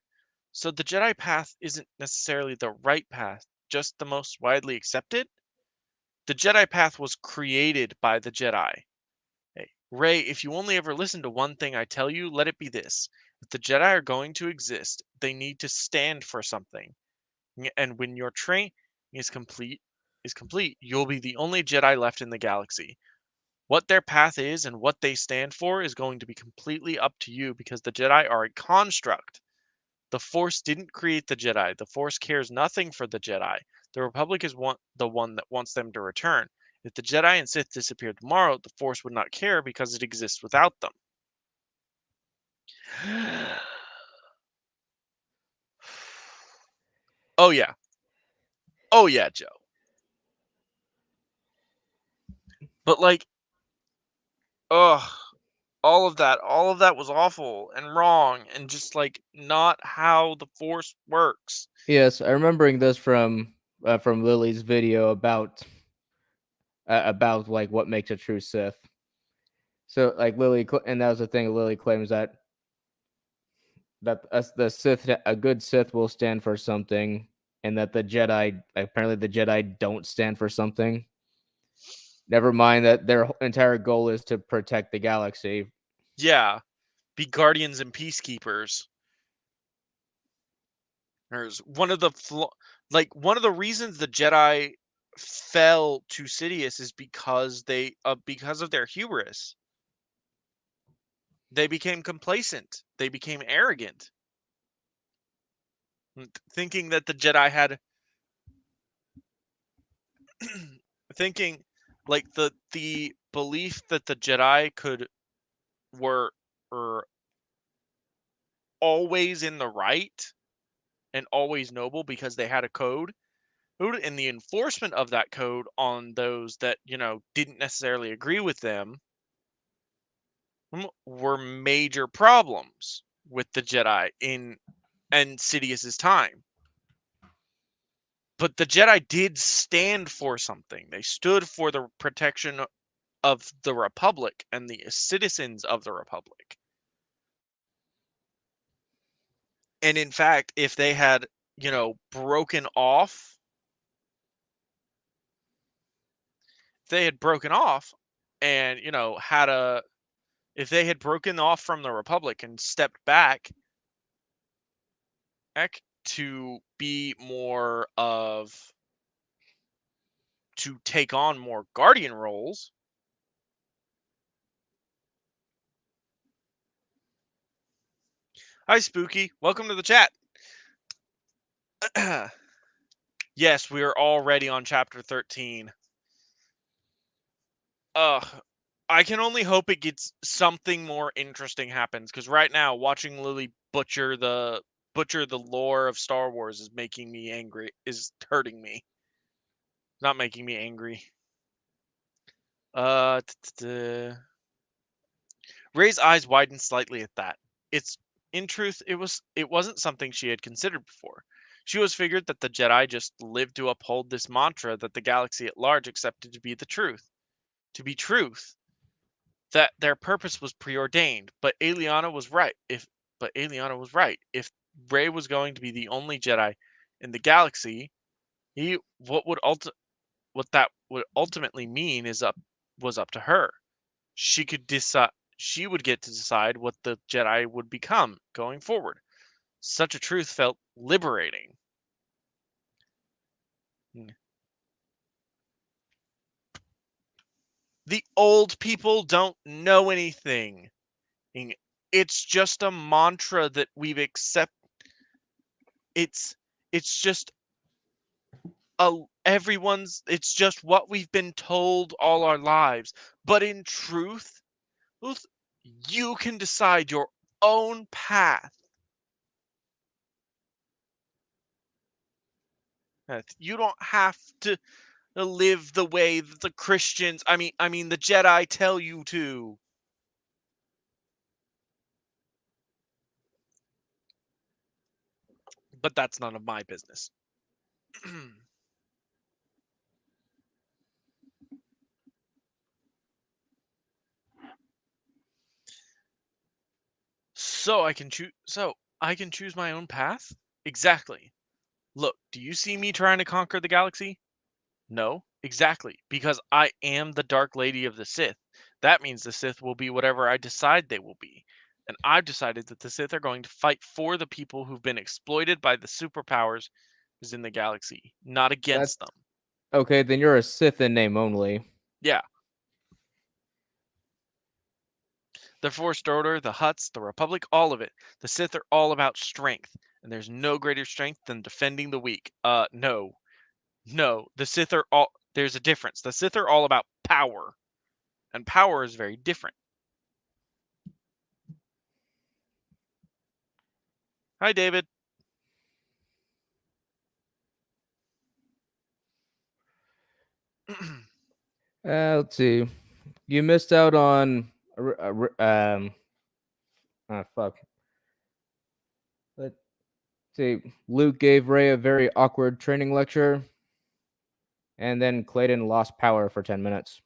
So the Jedi path isn't necessarily the right path, just the most widely accepted? The Jedi path was created by the Jedi. Hey, Ray, if you only ever listen to one thing I tell you, let it be this. If the Jedi are going to exist, they need to stand for something. And when your training is complete, you'll be the only Jedi left in the galaxy. What their path is and what they stand for is going to be completely up to you because the Jedi are a construct. The Force didn't create the Jedi. The Force cares nothing for the Jedi. The Republic is the one that wants them to return. If the Jedi and Sith disappeared tomorrow, the Force would not care because it exists without them. Oh yeah. Oh yeah, Joe. But like, ugh, all of that was awful and wrong and just like not how the Force works. Yes, I'm remembering this from Lily's video about like what makes a true Sith. So like and that was the thing. Lily claims that the Sith, a good Sith, will stand for something, and that the Jedi don't stand for something. Never mind that their entire goal is to protect the galaxy. Yeah, be guardians and peacekeepers. There's one of the one of the reasons the Jedi fell to Sidious is because because of their hubris. They became complacent. They became arrogant, thinking that the Jedi had thinking like the belief that the Jedi were always in the right and always noble because they had a code, and the enforcement of that code on those that didn't necessarily agree with them were major problems with the Jedi in Sidious's time. But the Jedi did stand for something. They stood for the protection of the Republic and the citizens of the Republic. And in fact, if they had, broken off, and, if they had broken off from the Republic and stepped back to be more to take on more guardian roles. Hi, Spooky. Welcome to the chat. Yes, we are already on chapter 13. I can only hope it gets something more interesting happens, because right now watching Lily butcher the lore of Star Wars is making me angry. Is hurting me. Not making me angry. Ray's eyes widened slightly at that. In truth, it wasn't something she had considered before. She always figured that the Jedi just lived to uphold this mantra that the galaxy at large accepted to be the truth. To be truth. That their purpose was preordained, but Aliana was right. If Ray was going to be the only Jedi in the galaxy, what that would ultimately mean was up to her. She could decide. She would get to decide what the Jedi would become going forward. Such a truth felt liberating. The old people don't know anything. It's just a mantra that we've accepted. It's just it's just what we've been told all our lives. But in truth, you can decide your own path. You don't have to live the way that the Christians, I mean the Jedi tell you to. but that's none of my business. So I can choose my own path? Exactly. Look, do you see me trying to conquer the galaxy? No, exactly, because I am the Dark Lady of the Sith. That means the Sith will be whatever I decide they will be. And I've decided that the Sith are going to fight for the people who've been exploited by the superpowers in the galaxy, not That's against them. okay. Then you're a Sith in name only. Yeah. The First Order, the Hutts, the Republic, all of it. The Sith are all about strength, and there's no greater strength than defending the weak. No. No, the Sith are all. There's a difference. The Sith are all about power, and power is very different. Hi, David. Let's see. You missed out on. Fuck. Let's see. Luke gave Ray a very awkward training lecture, and then Clayton lost power for 10 minutes.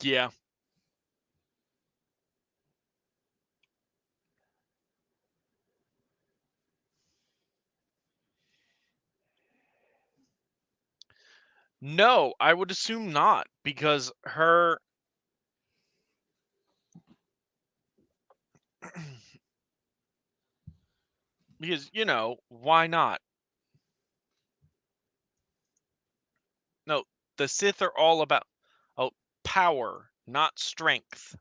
Yeah. No, I would assume not, because her. Because, why not? No, the Sith are all about power, not strength.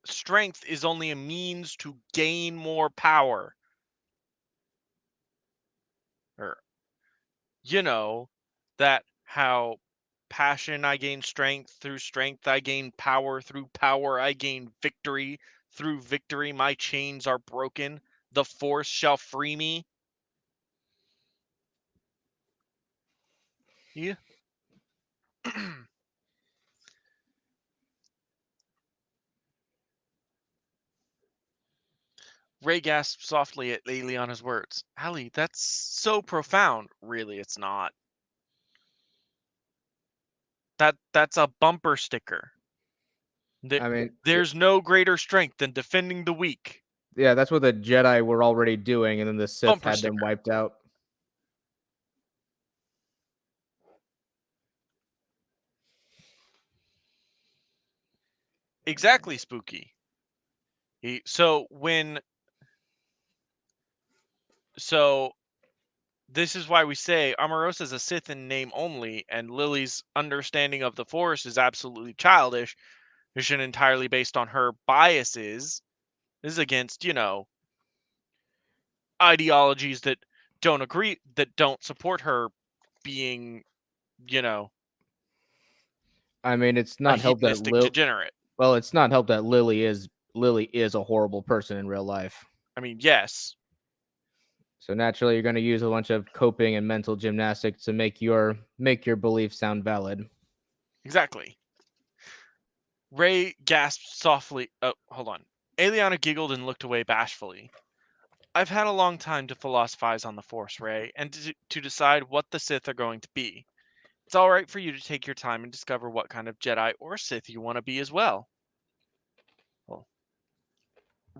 Strength is only a means to gain more power. Or, that how passion I gain strength, through strength I gain power, through power I gain victory, through victory my chains are broken, the Force shall free me. Yeah. Ray gasped softly at Liliana's words. Allie, that's so profound. Really, it's not. That's a bumper sticker. I mean, There's no greater strength than defending the weak. yeah, that's what the Jedi were already doing, and then the Sith Bumper had them sticker. wiped out. Exactly, Spooky. So this is why we say Omarosa is a Sith in name only, and Lily's understanding of the Force is absolutely childish. It's entirely based on her biases. This is against, ideologies that don't support her being, I mean, it's a not helped that hedonistic degenerate. Well, it's not helped that Lily is a horrible person in real life. I mean, yes. So naturally, you're going to use a bunch of coping and mental gymnastics to make your belief sound valid. Exactly. Ray gasped softly. Oh, hold on. Eliana giggled and looked away bashfully. I've had a long time to philosophize on the Force, Ray, and to decide what the Sith are going to be. It's all right for you to take your time and discover what kind of Jedi or Sith you want to be as well. Well,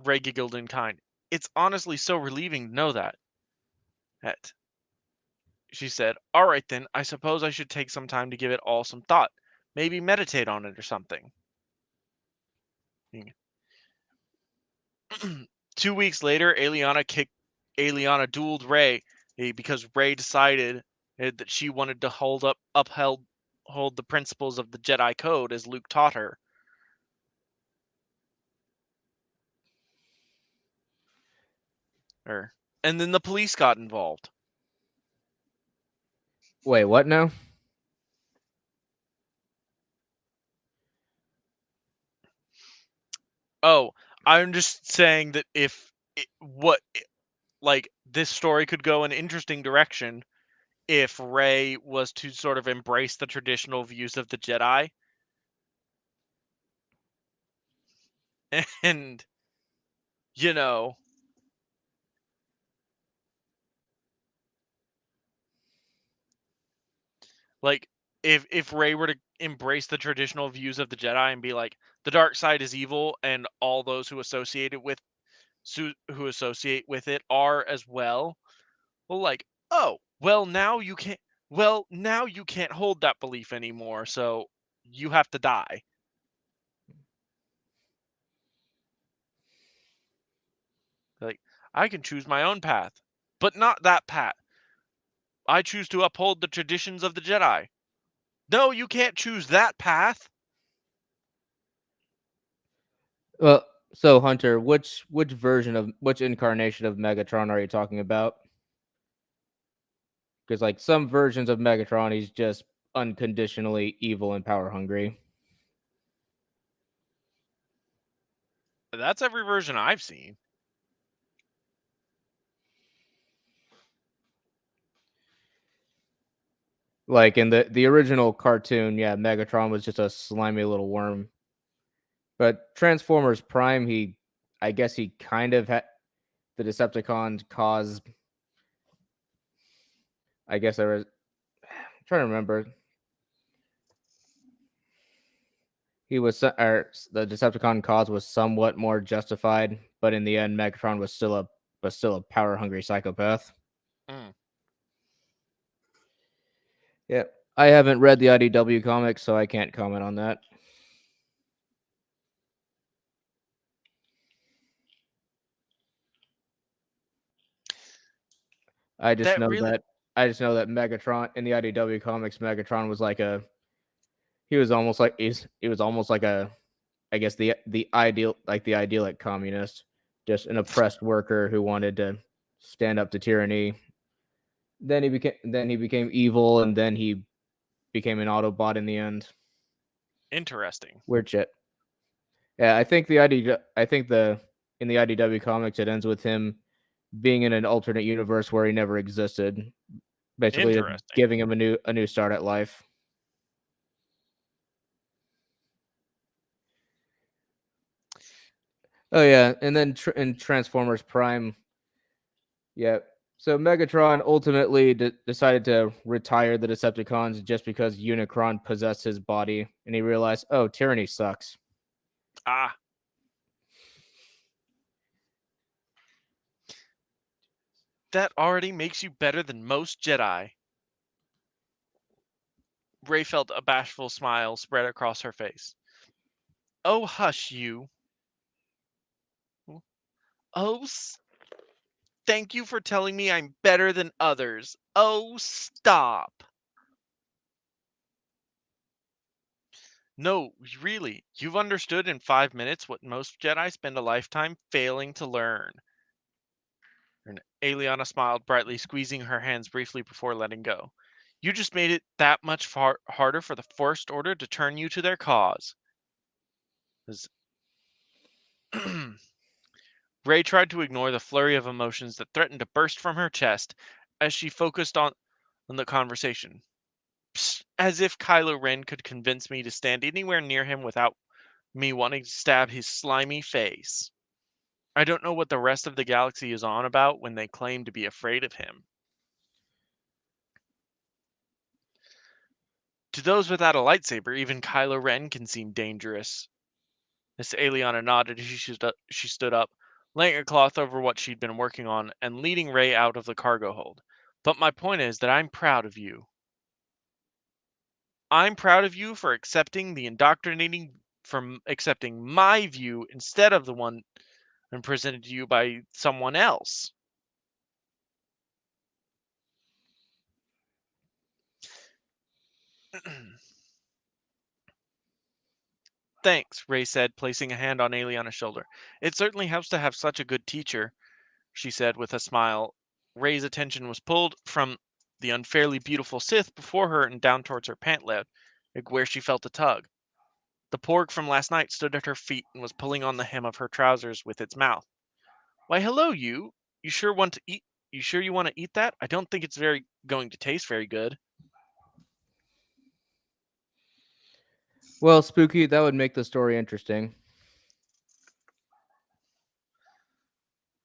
Ray giggled in kind. It's honestly so relieving to know that. She said, all right then, I suppose I should take some time to give it all some thought. Maybe meditate on it or something. 2 weeks later, Aliana dueled Ray because Ray decided that she wanted to hold the principles of the Jedi Code as Luke taught her. And then the police got involved. Wait, what now? Oh, I'm just saying that this story could go an interesting direction if Rey was to sort of embrace the traditional views of the Jedi. And, Like if Rey were to embrace the traditional views of the Jedi and be like, the dark side is evil, and all those who associate it are as well. Well, like, oh, well now you can't. Well, now you can't hold that belief anymore, so you have to die. Like, I can choose my own path, but not that path. I choose to uphold the traditions of the Jedi. No, you can't choose that path. Well, so Hunter, which incarnation of Megatron are you talking about? Because like some versions of Megatron, he's just unconditionally evil and power hungry. That's every version I've seen. Like in the original cartoon, yeah, Megatron was just a slimy little worm. But Transformers Prime, I guess he kind of had the Decepticons cause. I guess there was. I'm trying to remember. The Decepticon cause was somewhat more justified, but in the end, Megatron was still a power hungry psychopath. Mm. Yeah, I haven't read the IDW comics, so I can't comment on that. I just That know really that Megatron in the IDW comics, Megatron was like he was almost like a, I guess the idyllic communist, just an oppressed worker who wanted to stand up to tyranny. Then he became evil, and then he became an Autobot in the end. interesting. Weird shit. Yeah, I think in the IDW comics it ends with him being in an alternate universe where he never existed, basically just Interesting. giving him a new start at life. Oh yeah, and then in Transformers Prime, yeah. So Megatron ultimately decided to retire the Decepticons just because Unicron possessed his body, and he realized, oh, tyranny sucks. Ah. That already makes you better than most Jedi. Rey felt a bashful smile spread across her face. Oh, hush, you. Oh, thank you for telling me I'm better than others. Oh, stop. No, really, you've understood in 5 minutes what most Jedi spend a lifetime failing to learn. And Aliana smiled brightly, squeezing her hands briefly before letting go. You just made it that much harder for the First Order to turn you to their cause. Ray tried to ignore the flurry of emotions that threatened to burst from her chest as she focused on the conversation. Psst, as if Kylo Ren could convince me to stand anywhere near him without me wanting to stab his slimy face. I don't know what the rest of the galaxy is on about when they claim to be afraid of him. To those without a lightsaber, even Kylo Ren can seem dangerous. Miss Aliana nodded as she stood up, laying a cloth over what she'd been working on and leading Ray out of the cargo hold. But my point is that I'm proud of you. I'm proud of you for accepting my view instead of the one presented to you by someone else. Thanks, Ray said, placing a hand on Aliana's shoulder. It certainly helps to have such a good teacher, she said with a smile. Ray's attention was pulled from the unfairly beautiful Sith before her and down towards her pant leg, where she felt a tug. The porg from last night stood at her feet and was pulling on the hem of her trousers with its mouth. Why, hello, you. You sure want to eat? You sure you want to eat that? I don't think it's going to taste very good. Well, Spooky, that would make the story interesting.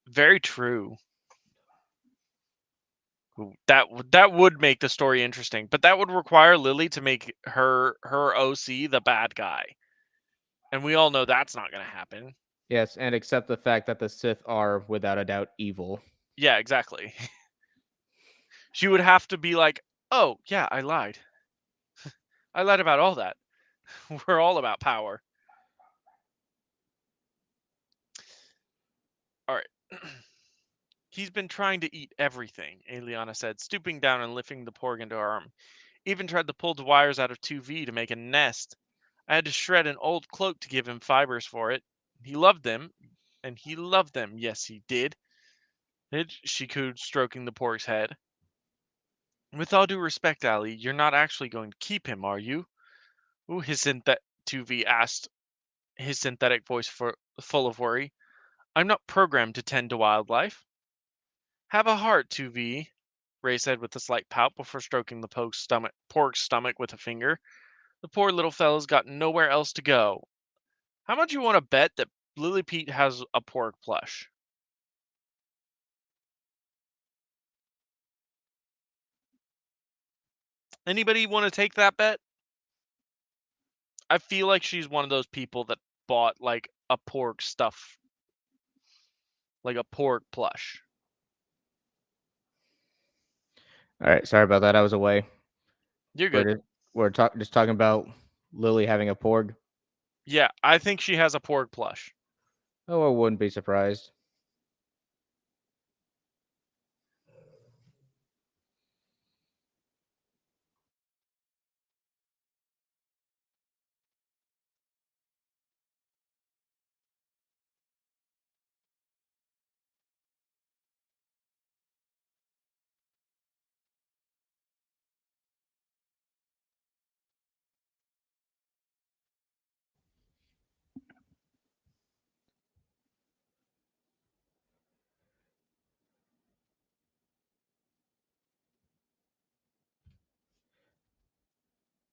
Very true. Ooh, that would make the story interesting, but that would require Lily to make her OC the bad guy, and we all know that's not going to happen. Yes, and accept the fact that the Sith are without a doubt evil. Yeah, exactly. She would have to be like, "Oh, yeah, I lied. I lied about all that. We're all about power." All right. He's been trying to eat everything, Eliana said, stooping down and lifting the porg into her arm. Even tried to pull the wires out of 2V to make a nest. I had to shred an old cloak to give him fibers for it. He loved them, and he loved them. Yes, he did. She cooed, stroking the porg's head. With all due respect, Allie, you're not actually going to keep him, are you? Ooh, 2V asked, his synthetic voice full of worry. I'm not programmed to tend to wildlife. Have a heart, 2V, Ray said with a slight pout before stroking the porg's stomach with a finger. The poor little fellow's got nowhere else to go. How much you want to bet that Lily Pete has a porg plush? Anybody want to take that bet? I feel like she's one of those people that bought like a porg stuff, like a porg plush. All right, sorry about that. I was away. You're good. We're just talking about Lily having a porg. Yeah, I think she has a porg plush. Oh, I wouldn't be surprised.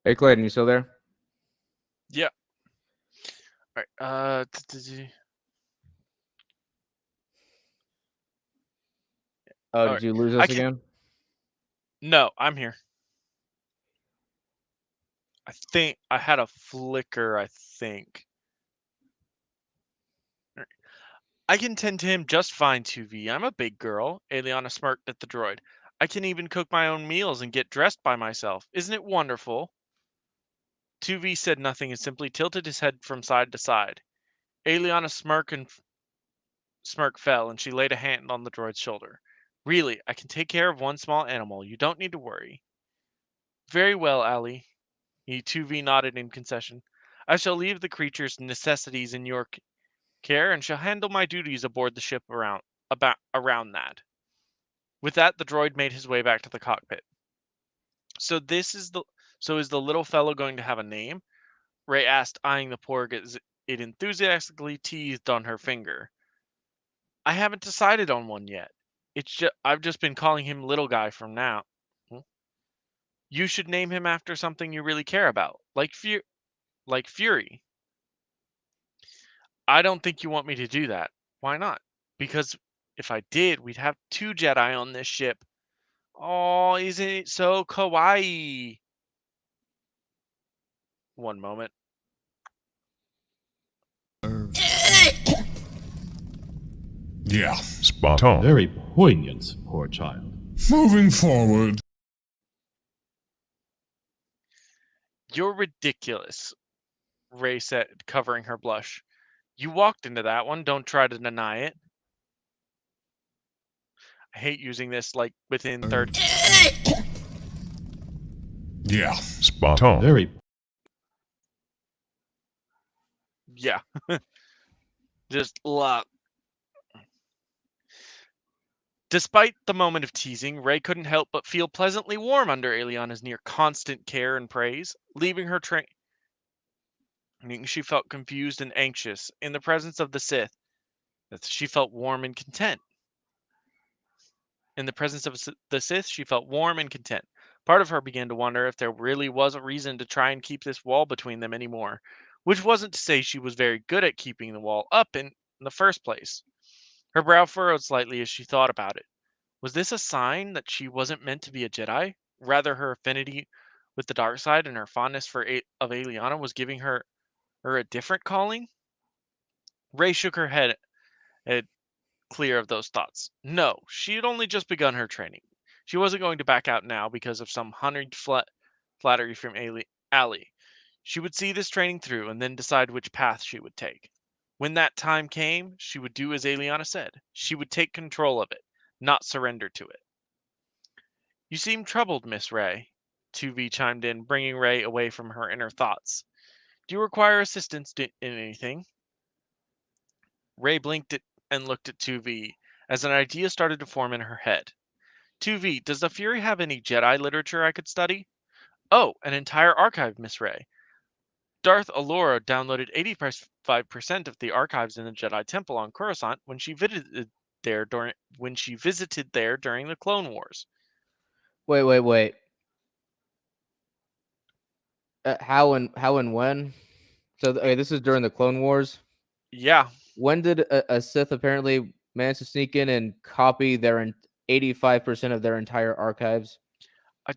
Hey, Clayton, you still there? Yeah. All right. Oh, All did right. you lose us again? No, I'm here. I think I had a flicker, I think. All right. I can tend to him just fine, 2V. I'm a big girl. Eliana smirked at the droid. I can even cook my own meals and get dressed by myself. Isn't it wonderful? 2V said nothing and simply tilted his head from side to side. Eliana's smirk fell, and she laid a hand on the droid's shoulder. Really, I can take care of one small animal. You don't need to worry. Very well, Allie. He 2V nodded in concession. I shall leave the creature's necessities in your care and shall handle my duties aboard the ship around that. With that, the droid made his way back to the cockpit. So is the little fellow going to have a name? Ray asked, eyeing the porg as it enthusiastically teased on her finger. I haven't decided on one yet. I've just been calling him little guy from now. You should name him after something you really care about, like Fury. I don't think you want me to do that. Why not? Because if I did, we'd have 2 Jedi on this ship. Oh, isn't it so kawaii? One moment. Yeah, spot on. Very poignant, poor child. Moving forward. You're ridiculous, Ray said, covering her blush. You walked into that one. Don't try to deny it. I hate using this like within 30. Yeah, spot on. Very Yeah. Just luck. Despite the moment of teasing, Ray couldn't help but feel pleasantly warm under Eliana's near constant care and praise, leaving her she felt confused and anxious. In the presence of the Sith, she felt warm and content. In the presence of the Sith, she felt warm and content. Part of her began to wonder if there really was a reason to try and keep this wall between them anymore, which wasn't to say she was very good at keeping the wall up in the first place. Her brow furrowed slightly as she thought about it. Was this a sign that she wasn't meant to be a Jedi? Rather, her affinity with the dark side and her fondness of Aliana was giving her a different calling? Ray shook her head clear of those thoughts. No, she had only just begun her training. She wasn't going to back out now because of some honeyed flattery from Allie. She would see this training through and then decide which path she would take. When that time came, she would do as Aliana said. She would take control of it, not surrender to it. You seem troubled, Miss Ray, 2V chimed in, bringing Ray away from her inner thoughts. Do you require assistance in anything? Ray blinked and looked at 2V as an idea started to form in her head. 2V, does the Fury have any Jedi literature I could study? Oh, an entire archive, Miss Ray. Darth Alora downloaded 85% of the archives in the Jedi Temple on Coruscant when she visited there during the Clone Wars. Wait. How and when? So this is during the Clone Wars. Yeah, When did a Sith apparently manage to sneak in and copy their 85% of their entire archives? I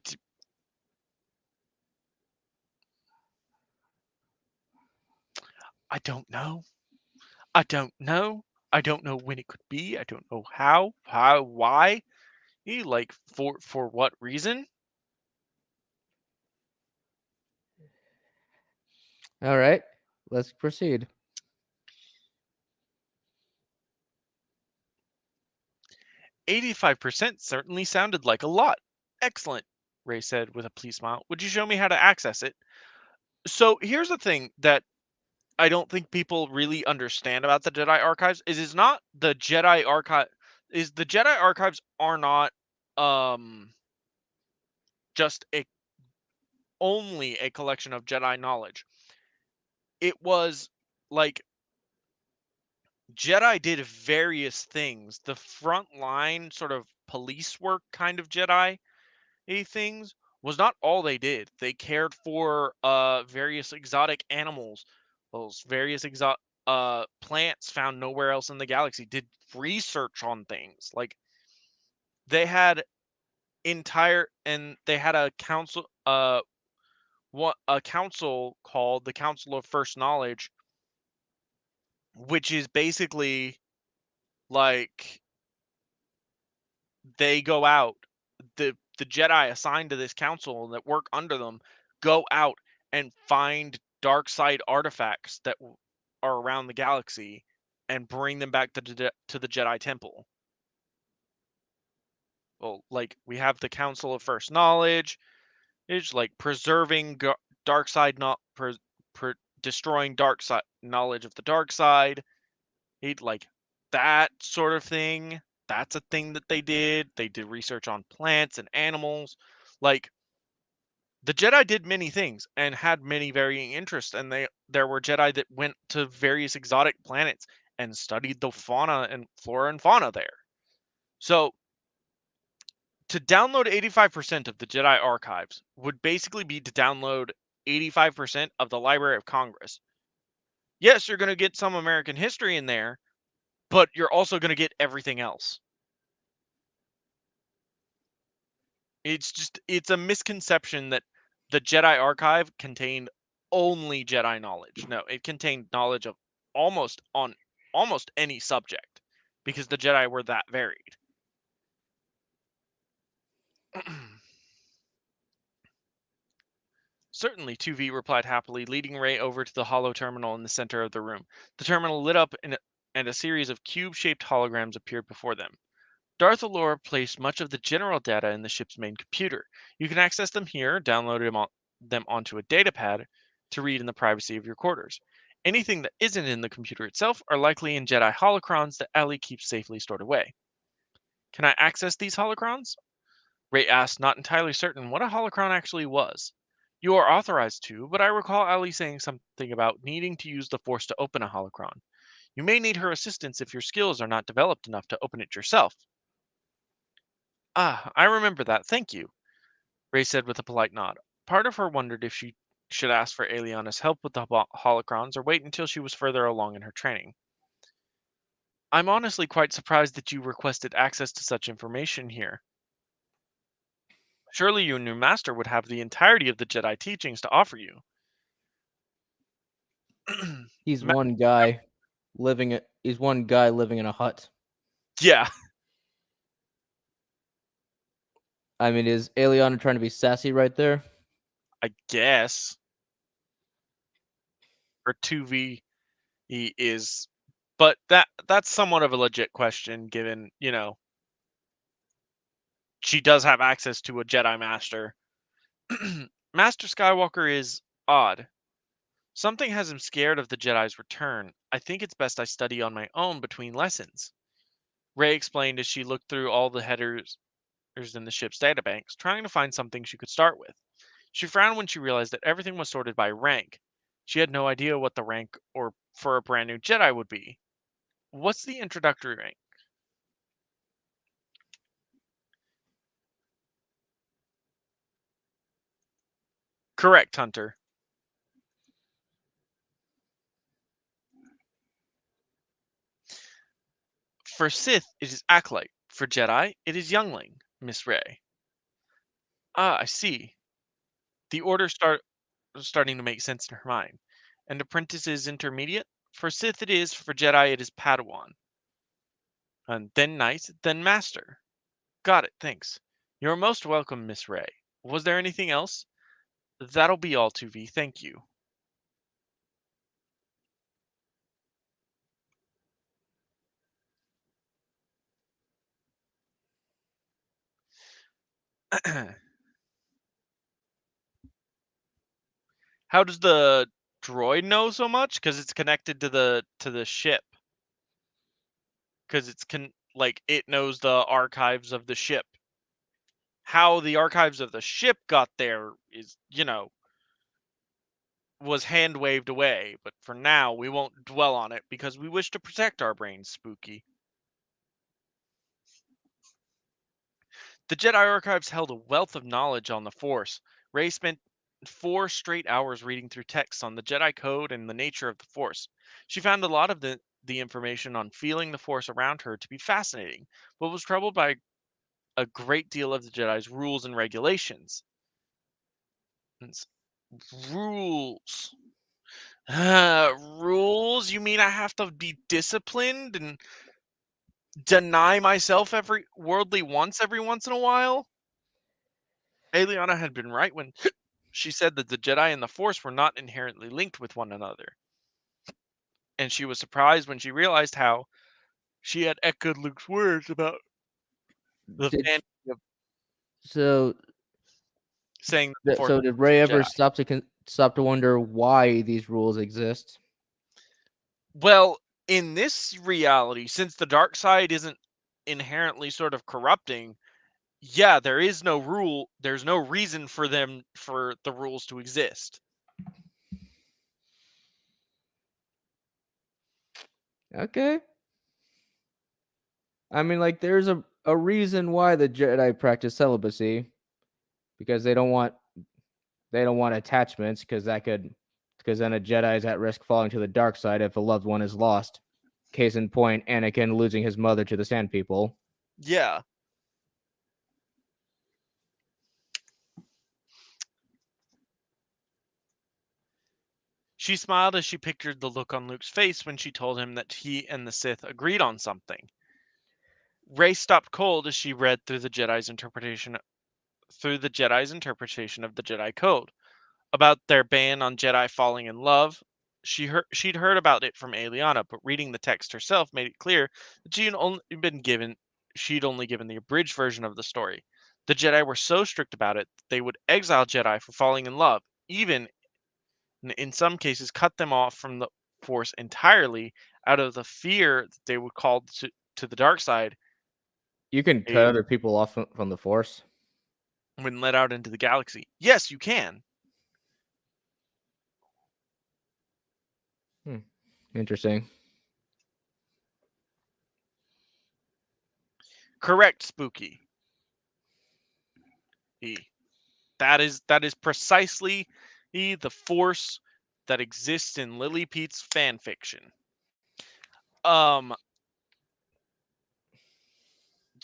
don't know. I don't know. I don't know when it could be. I don't know how, why. Like for what reason? All right, let's proceed. 85% certainly sounded like a lot. Excellent, Ray said with a pleased smile. Would you show me how to access it? So here's the thing that I don't think people really understand about the Jedi archives is not the Jedi archive is the Jedi archives are not just only a collection of Jedi knowledge. It was like Jedi did various things. The front line sort of police work kind of Jedi things was not all they did. They cared for various exotic animals, those various plants found nowhere else in the galaxy, did research on things. Like they had they had a council a council called the Council of First Knowledge, which is basically like they go out, the Jedi assigned to this council that work under them go out and find dark side artifacts that are around the galaxy and bring them back to the Jedi Temple. Well, like we have the Council of First Knowledge. It's like preserving dark side, not destroying dark side knowledge of the dark side. Like that sort of thing. That's a thing that they did. They did research on plants and animals. Like the Jedi did many things and had many varying interests, and there were Jedi that went to various exotic planets and studied the fauna and flora and fauna there. So to download 85% of the Jedi archives would basically be to download 85% of the Library of Congress. Yes, you're going to get some American history in there, but you're also going to get everything else. It's a misconception that the Jedi archive contained only Jedi knowledge. No, it contained knowledge of almost any subject because the Jedi were that varied. Certainly, 2V replied happily, leading Ray over to the holo terminal in the center of the room. The terminal lit up and a series of cube-shaped holograms appeared before them. Darth Alora placed much of the general data in the ship's main computer. You can access them here, download them onto a datapad to read in the privacy of your quarters. Anything that isn't in the computer itself are likely in Jedi holocrons that Ellie keeps safely stored away. Can I access these holocrons? Ray asked, not entirely certain what a holocron actually was. You are authorized to, but I recall Ellie saying something about needing to use the Force to open a holocron. You may need her assistance if your skills are not developed enough to open it yourself. Ah, I remember that. Thank you, Ray said with a polite nod. Part of her wondered if she should ask for Aliana's help with the holocrons or wait until she was further along in her training. I'm honestly quite surprised that you requested access to such information here. Surely you and your master would have the entirety of the Jedi teachings to offer you. He's Ma- one guy he's one guy living in a hut. yeah, I mean, is Eliana trying to be sassy right there? I guess. Or 2V he is, but that's somewhat of a legit question given, she does have access to a Jedi master. Master Skywalker is odd. Something has him scared of the Jedi's return. I think it's best I study on my own between lessons. Rey explained as she looked through all the headers in the ship's databanks, trying to find something she could start with. She frowned when she realized that everything was sorted by rank. She had no idea what the rank or for a brand new Jedi would be. What's the introductory rank? Correct, Hunter. For Sith, it is Acolyte. For Jedi, it is Youngling, Miss Rey. Ah, I see. The order starting to make sense in her mind. And Apprentice is Intermediate? For Sith it is, for Jedi it is Padawan. And then Knight, then Master. Got it, thanks. You're most welcome, Miss Rey. Was there anything else? That'll be all, 2V, thank you. How does the droid know so much? Because it's connected to the ship. Because it knows the archives of the ship. How the archives of the ship got there is, was hand waved away, but for now we won't dwell on it because we wish to protect our brains, Spooky. The Jedi archives held a wealth of knowledge on the Force. Rey spent 4 straight hours reading through texts on the Jedi code and the nature of the Force. She found a lot of the information on feeling the Force around her to be fascinating, but was troubled by a great deal of the Jedi's rules and regulations. Rules. Rules? You mean I have to be disciplined and deny myself every worldly once every once in a while? Aliana had been right when she said that the Jedi and the Force were not inherently linked with one another. And she was surprised when she realized how she had echoed Luke's words about the Did fan of so saying that the Force so did was Ray the ever Jedi. stop to wonder why these rules exist? Well, in this reality, since the dark side isn't inherently sort of corrupting, yeah, there's no reason for the rules to exist. Okay. I mean, like, there's a reason why the Jedi practice celibacy, because they don't want attachments, because then a Jedi is at risk falling to the dark side if a loved one is lost. Case in point, Anakin losing his mother to the Sand People. Yeah. She smiled as she pictured the look on Luke's face when she told him that he and the Sith agreed on something. Rey stopped cold as she read through the Jedi's interpretation of the Jedi Code about their ban on Jedi falling in love. She'd heard about it from Aliana, but reading the text herself made it clear that she'd only given the abridged version of the story. The Jedi were so strict about it that they would exile Jedi for falling in love, even in some cases cut them off from the Force entirely out of the fear that they would call to the dark side You can cut a, other people off from the Force. when let out into the galaxy. Yes, you can. Interesting. Correct, Spooky. That is precisely the Force that exists in Lily Pete's fan fiction.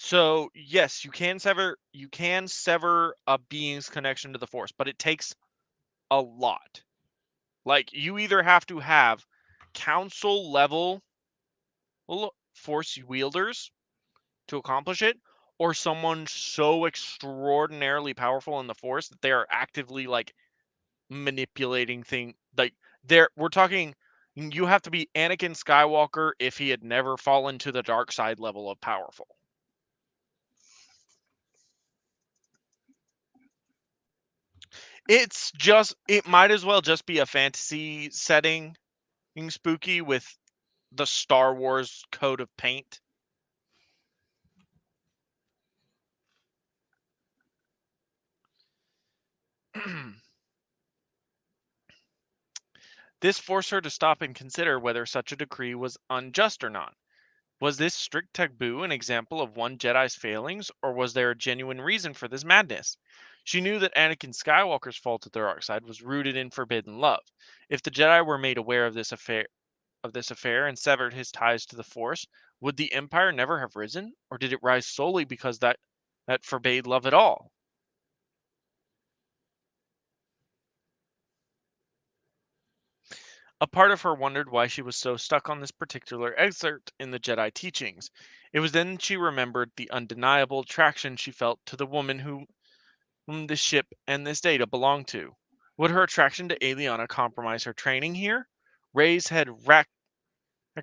So yes, you can sever a being's connection to the Force, but it takes a lot. Like, you either have to have council level Force wielders to accomplish it, or someone so extraordinarily powerful in the Force that they are actively like manipulating thing. Like, we're talking, you have to be Anakin Skywalker if he had never fallen to the dark side level of powerful. It might as well just be a fantasy setting, spooky with the Star Wars coat of paint. This forced her to stop and consider whether such a decree was unjust or not. Was this strict taboo an example of one Jedi's failings, or was there a genuine reason for this madness? She knew that Anakin Skywalker's fault at the dark side was rooted in forbidden love. If the Jedi were made aware of this affair and severed his ties to the Force, would the Empire never have risen, or did it rise solely because that forbade love at all? A part of her wondered why she was so stuck on this particular excerpt in the Jedi teachings. It was then she remembered the undeniable attraction she felt to the woman whom this ship and this data belonged to. Would her attraction to Aliana compromise her training here? Ray's head racked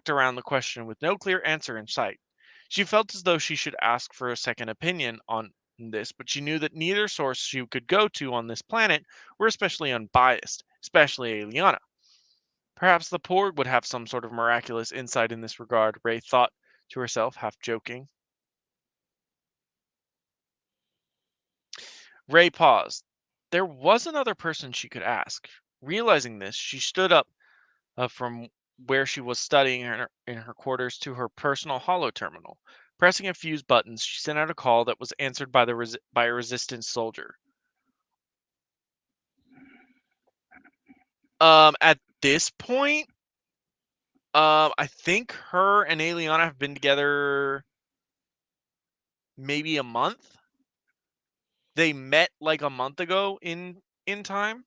around the question with no clear answer in sight. She felt as though she should ask for a second opinion on this, but she knew that neither source she could go to on this planet were especially unbiased, especially Aliana. Perhaps the Porg would have some sort of miraculous insight in this regard, Ray thought to herself, half joking. Ray paused. There was another person she could ask. Realizing this, she stood up from where she was studying in her quarters to her personal holo terminal. Pressing a few buttons, she sent out a call that was answered by a resistance soldier. At this point, I think her and Aliana have been together maybe a month. They met like a month ago in time.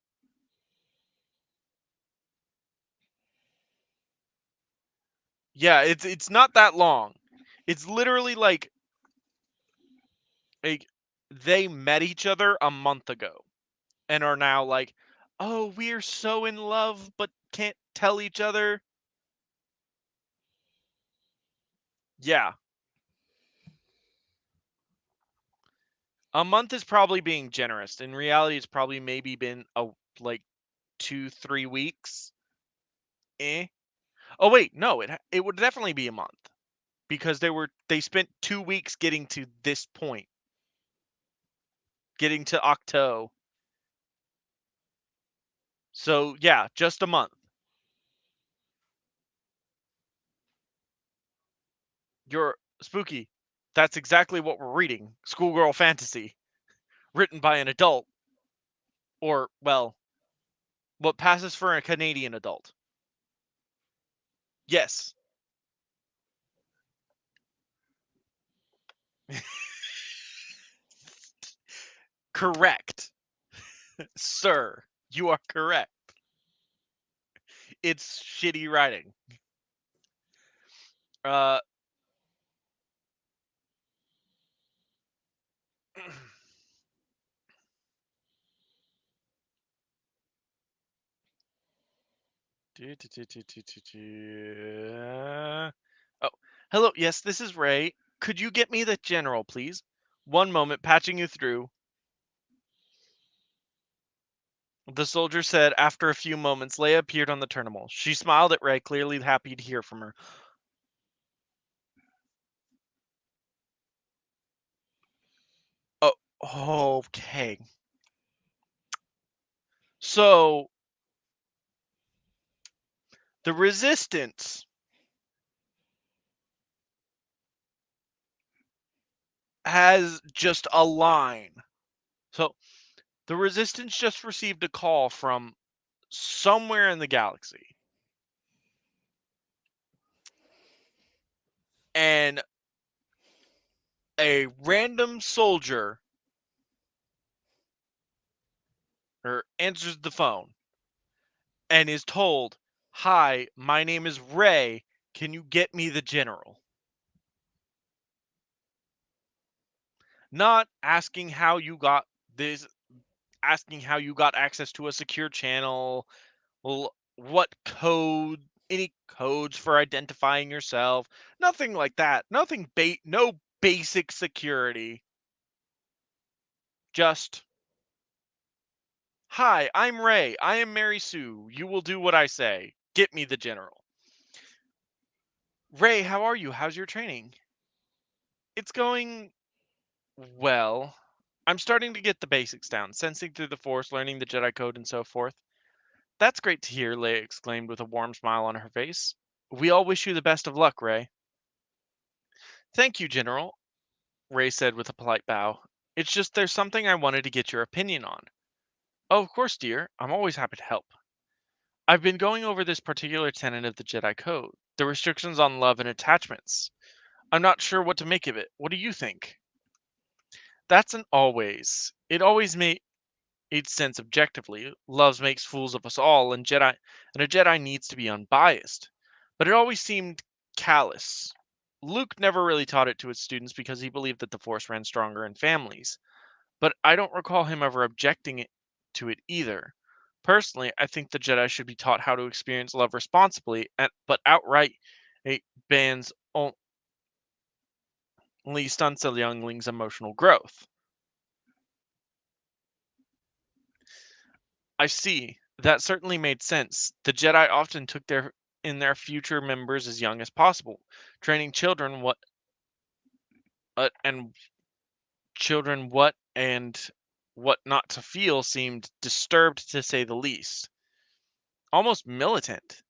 Yeah, it's not that long. It's literally like they met each other a month ago and are now like, "Oh, we're so in love but can't tell each other." Yeah. A month is probably being generous. In reality, it's probably maybe been like 2-3 weeks. Oh wait, no, it would definitely be a month because they spent 2 weeks getting to this point, getting to Octo. So yeah, just a month. You're spooky. That's exactly what we're reading. Schoolgirl fantasy, written by an adult, or well, what passes for a Canadian adult. Yes. Correct. Sir, you are correct. It's shitty writing. Uh Oh, hello. Yes, this is Ray. Could you get me the general, please? One moment, patching you through. The soldier said after a few moments. Leia appeared on the terminal. She smiled at Ray, clearly happy to hear from her. Oh, okay. So, the resistance has just a line. So, the resistance just received a call from somewhere in the galaxy. And a random soldier answers the phone and is told, "Hi, my name is Ray. Can you get me the general?" Not asking how you got this, asking how you got access to a secure channel, what code, any codes for identifying yourself, nothing like that. Nothing no basic security. Just, "Hi, I'm Ray. I am Mary Sue. You will do what I say. Get me the general." "Ray, how are you? How's your training?" "It's going well. I'm starting to get the basics down, sensing through the Force, learning the Jedi code, and so forth." "That's great to hear," Leia exclaimed with a warm smile on her face. "We all wish you the best of luck, Ray." "Thank you, General," Ray said with a polite bow. "It's just there's something I wanted to get your opinion on." "Oh, of course, dear. I'm always happy to help." "I've been going over this particular tenet of the Jedi Code, the restrictions on love and attachments. I'm not sure what to make of it. What do you think?" "That's an always. It always made sense objectively. Love makes fools of us all, and a Jedi needs to be unbiased. But it always seemed callous. Luke never really taught it to his students because he believed that the Force ran stronger in families. But I don't recall him ever objecting to it either. Personally, I think the Jedi should be taught how to experience love responsibly, but outright it bans only stunts a youngling's emotional growth." "I see. That certainly made sense. The Jedi often took their future members as young as possible, training and children what not to feel seemed disturbed to say the least, almost militant.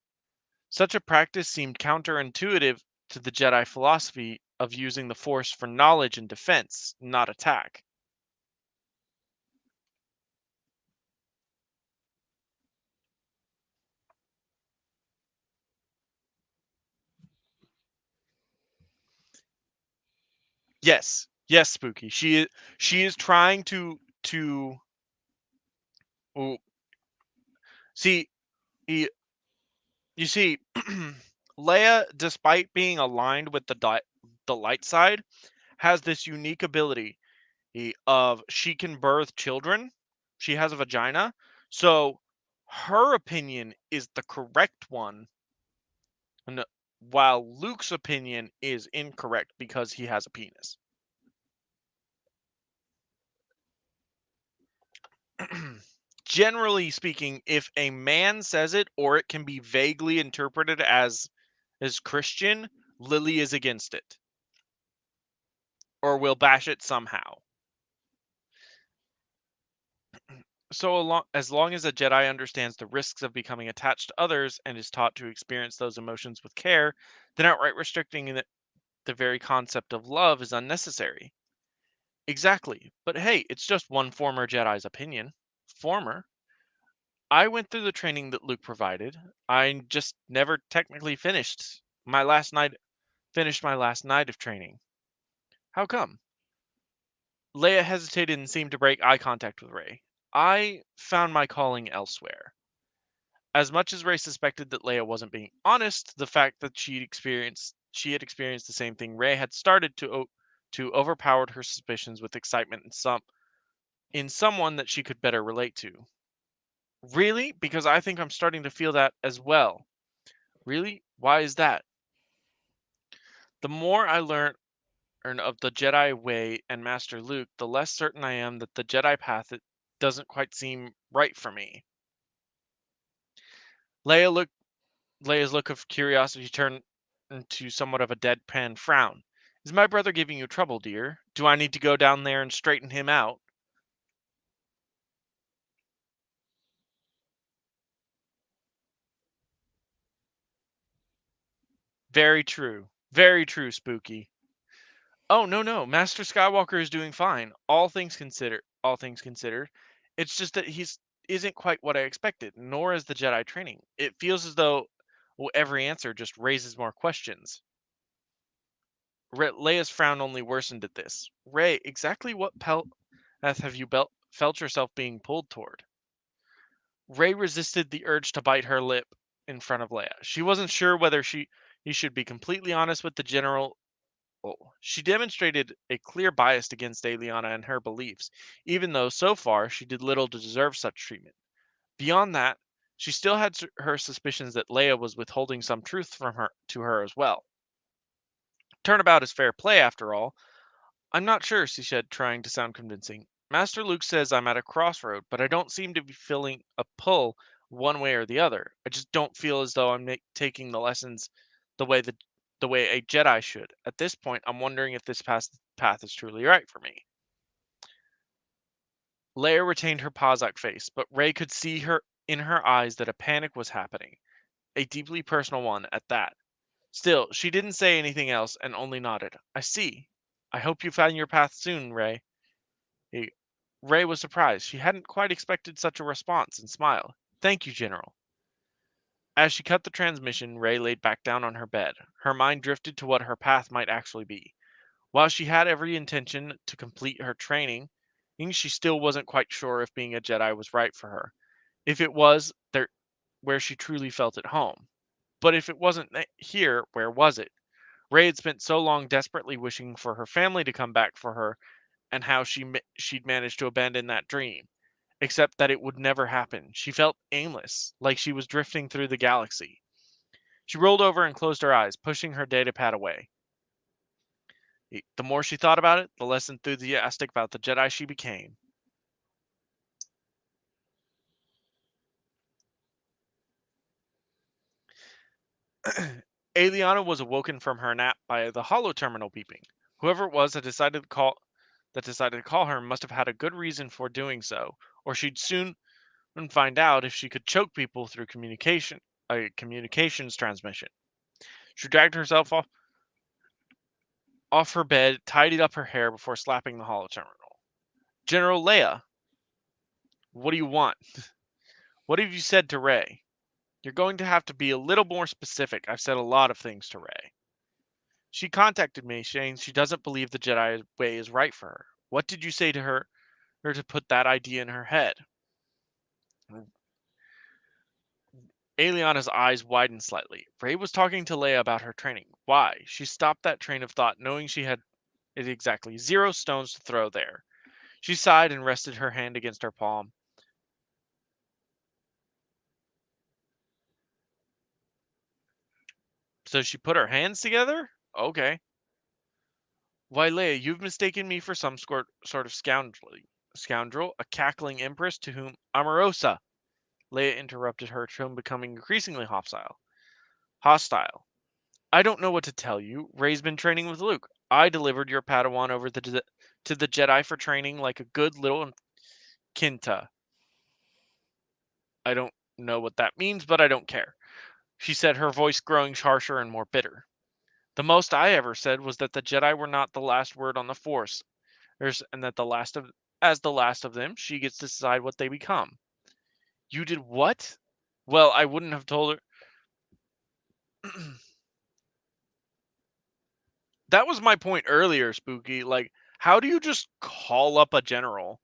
Such a practice seemed counterintuitive to the Jedi philosophy of using the Force for knowledge and defense, not attack." Yes, yes, Spooky. She is trying to oh, see. You see, Leia, despite being aligned with the light side, has this unique ability of she can birth children. She has a vagina, so her opinion is the correct one, and while Luke's opinion is incorrect because he has a penis. Generally speaking, if a man says it or it can be vaguely interpreted as Christian, Lily is against it or will bash it somehow. So as long as a Jedi understands the risks of becoming attached to others and is taught to experience those emotions with care, then outright restricting the very concept of love is unnecessary. Exactly. But hey, it's just one former Jedi's opinion. Former. I went through the training that Luke provided. I just never technically finished my last night of training. How come? Leia hesitated and seemed to break eye contact with Rey. "I found my calling elsewhere." As much as Ray suspected that Leia wasn't being honest, the fact that she had experienced the same thing Ray had started to overpowered her suspicions with excitement in someone that she could better relate to. "Really? Because I think I'm starting to feel that as well." "Really? Why is that?" "The more I learn of the Jedi way and Master Luke, the less certain I am that the Jedi path it doesn't quite seem right for me." Leia looked Leia's look of curiosity turned into somewhat of a deadpan frown. "Is my brother giving you trouble, dear? Do I need to go down there and straighten him out?" Very true. Very true, Spooky." "Oh, no, no. Master Skywalker is doing fine. All things considered. It's just that he's isn't quite what I expected, nor is the Jedi training. It feels as though every answer just raises more questions." Leia's frown only worsened at this. Rey, exactly what path have you felt yourself being pulled toward? Rey resisted the urge to bite her lip in front of Leia. She wasn't sure whether he should be completely honest with the general. Oh, she demonstrated a clear bias against Aliana and her beliefs, even though so far she did little to deserve such treatment. Beyond that, she still had her suspicions that Leia was withholding some truth from her to her as well. Turnabout is fair play after all. I'm not sure, she said, trying to sound convincing. Master Luke says I'm at a crossroad, but I don't seem to be feeling a pull one way or the other. I just don't feel as though I'm taking the lessons the way the way a Jedi should. At this point, I'm wondering if this path is truly right for me. Leia retained her Pazak face, but Rey could see her in her eyes that a panic was happening, a deeply personal one at that. Still, she didn't say anything else and only nodded. I see. I hope you find your path soon, Rey. Rey was surprised. She hadn't quite expected such a response and smiled. Thank you, General. As she cut the transmission, Rey laid back down on her bed. Her mind drifted to what her path might actually be. While she had every intention to complete her training, she still wasn't quite sure if being a Jedi was right for her. If it was, there where she truly felt at home. But if it wasn't here, where was it? Rey had spent so long desperately wishing for her family to come back for her, and how she'd managed to abandon that dream, except that it would never happen. She felt aimless, like she was drifting through the galaxy. She rolled over and closed her eyes, pushing her datapad away. The more she thought about it, the less enthusiastic about the Jedi she became. Aliana was awoken from her nap by the holo terminal beeping. Whoever it was that decided to call her must have had a good reason for doing so, or she'd soon find out if she could choke people through a communications transmission. She dragged herself off her bed, tidied up her hair before slapping the holo terminal. General Leia, what do you want? What have you said to Rey? You're going to have to be a little more specific. I've said a lot of things to Rey. She contacted me saying she doesn't believe the Jedi way is right for her. What did you say to her to put that idea in her head? Aliana's eyes widened slightly. Rey was talking to Leia about her training. Why? She stopped that train of thought, knowing she had exactly 0 stones to throw there. She sighed and rested her hand against her palm. So she put her hands together? Okay. Why, Leia, you've mistaken me for some sort of scoundrel, a cackling empress to whom Amorosa. Leia interrupted her tone, becoming increasingly hostile. I don't know what to tell you. Rey's been training with Luke. I delivered your Padawan over to the Jedi for training like a good little Kinta. I don't know what that means, but I don't care, she said, her voice growing harsher and more bitter. The most I ever said was that the Jedi were not the last word on the Force, and that as the last of them, she gets to decide what they become. You did what? Well, I wouldn't have told her. That was my point earlier, Spooky. Like, how do you just call up a general?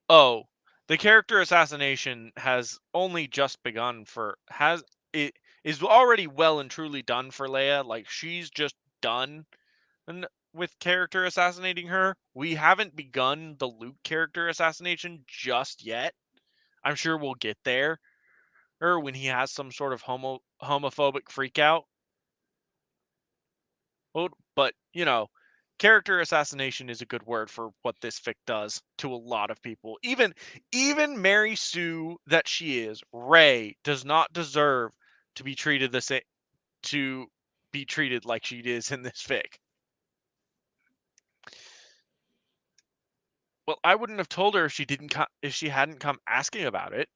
Oh, the character assassination has only just begun it is already well and truly done for Leia. Like, she's just done with character assassinating her. We haven't begun the Luke character assassination just yet. I'm sure we'll get there, or when he has some sort of homophobic freakout. But character assassination is a good word for what this fic does to a lot of people. Even Mary Sue that she is, Rey does not deserve to be treated like she is in this fic. Well, I wouldn't have told her if she hadn't come asking about it.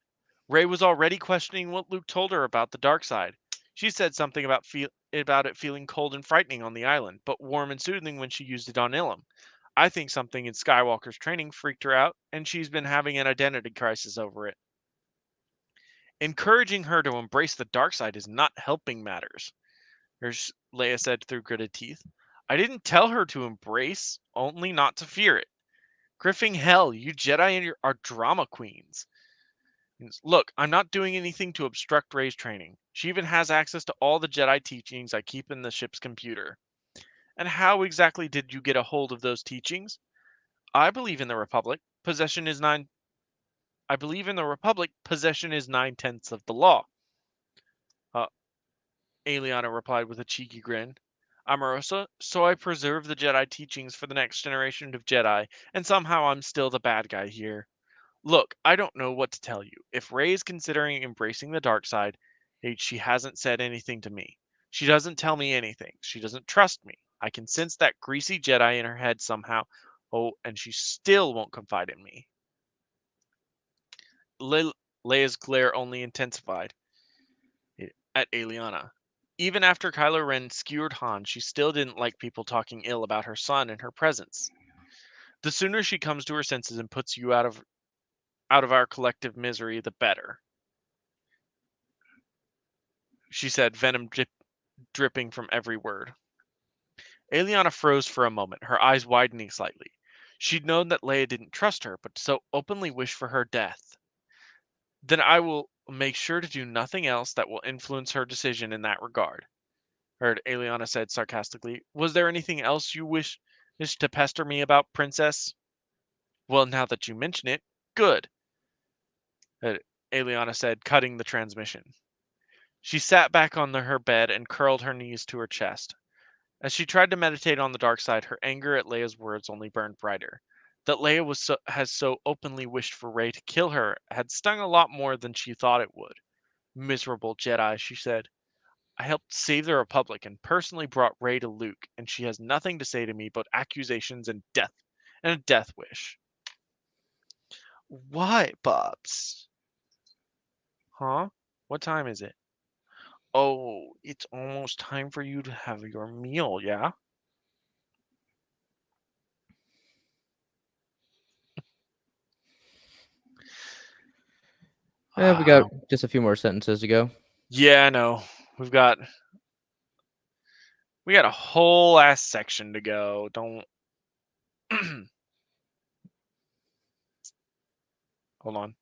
Rey was already questioning what Luke told her about the dark side. She said something about it feeling cold and frightening on the island, but warm and soothing when she used it on Ilum. I think something in Skywalker's training freaked her out, and she's been having an identity crisis over it. Encouraging her to embrace the dark side is not helping matters, Leia said through gritted teeth. I didn't tell her to embrace, only not to fear it. Griffing hell, you Jedi are drama queens. Look, I'm not doing anything to obstruct Rey's training. She even has access to all the Jedi teachings I keep in the ship's computer. And how exactly did you get a hold of those teachings? I believe in the Republic. I believe in the Republic. Possession is 9/10 of the law. Uh, Aliana replied with a cheeky grin. Amorosa, so I preserve the Jedi teachings for the next generation of Jedi, and somehow I'm still the bad guy here. Look, I don't know what to tell you. If Rey is considering embracing the dark side, she hasn't said anything to me. She doesn't tell me anything. She doesn't trust me. I can sense that greasy Jedi in her head somehow. Oh, and she still won't confide in me. Leia's glare only intensified at Aliana. Even after Kylo Ren skewered Han, she still didn't like people talking ill about her son in her presence. The sooner she comes to her senses and puts you out of our collective misery, the better, she said, venom dripping from every word. Aliana froze for a moment, her eyes widening slightly. She'd known that Leia didn't trust her, but so openly wished for her death. Then I will make sure to do nothing else that will influence her decision in that regard, heard Aliana said sarcastically. Was there anything else you wish to pester me about, Princess? Well, now that you mention it, good, Aliana said, cutting the transmission. She sat back on her bed and curled her knees to her chest. As she tried to meditate on the dark side, her anger at Leia's words only burned brighter. That Leia has so openly wished for Rey to kill her had stung a lot more than she thought it would. Miserable Jedi, she said. I helped save the Republic and personally brought Rey to Luke, and she has nothing to say to me but accusations and a death wish. Why, Bubs? Huh? What time is it? Oh, it's almost time for you to have your meal, yeah? We got just a few more sentences to go. Yeah, I know. We got a whole ass section to go. Don't hold on.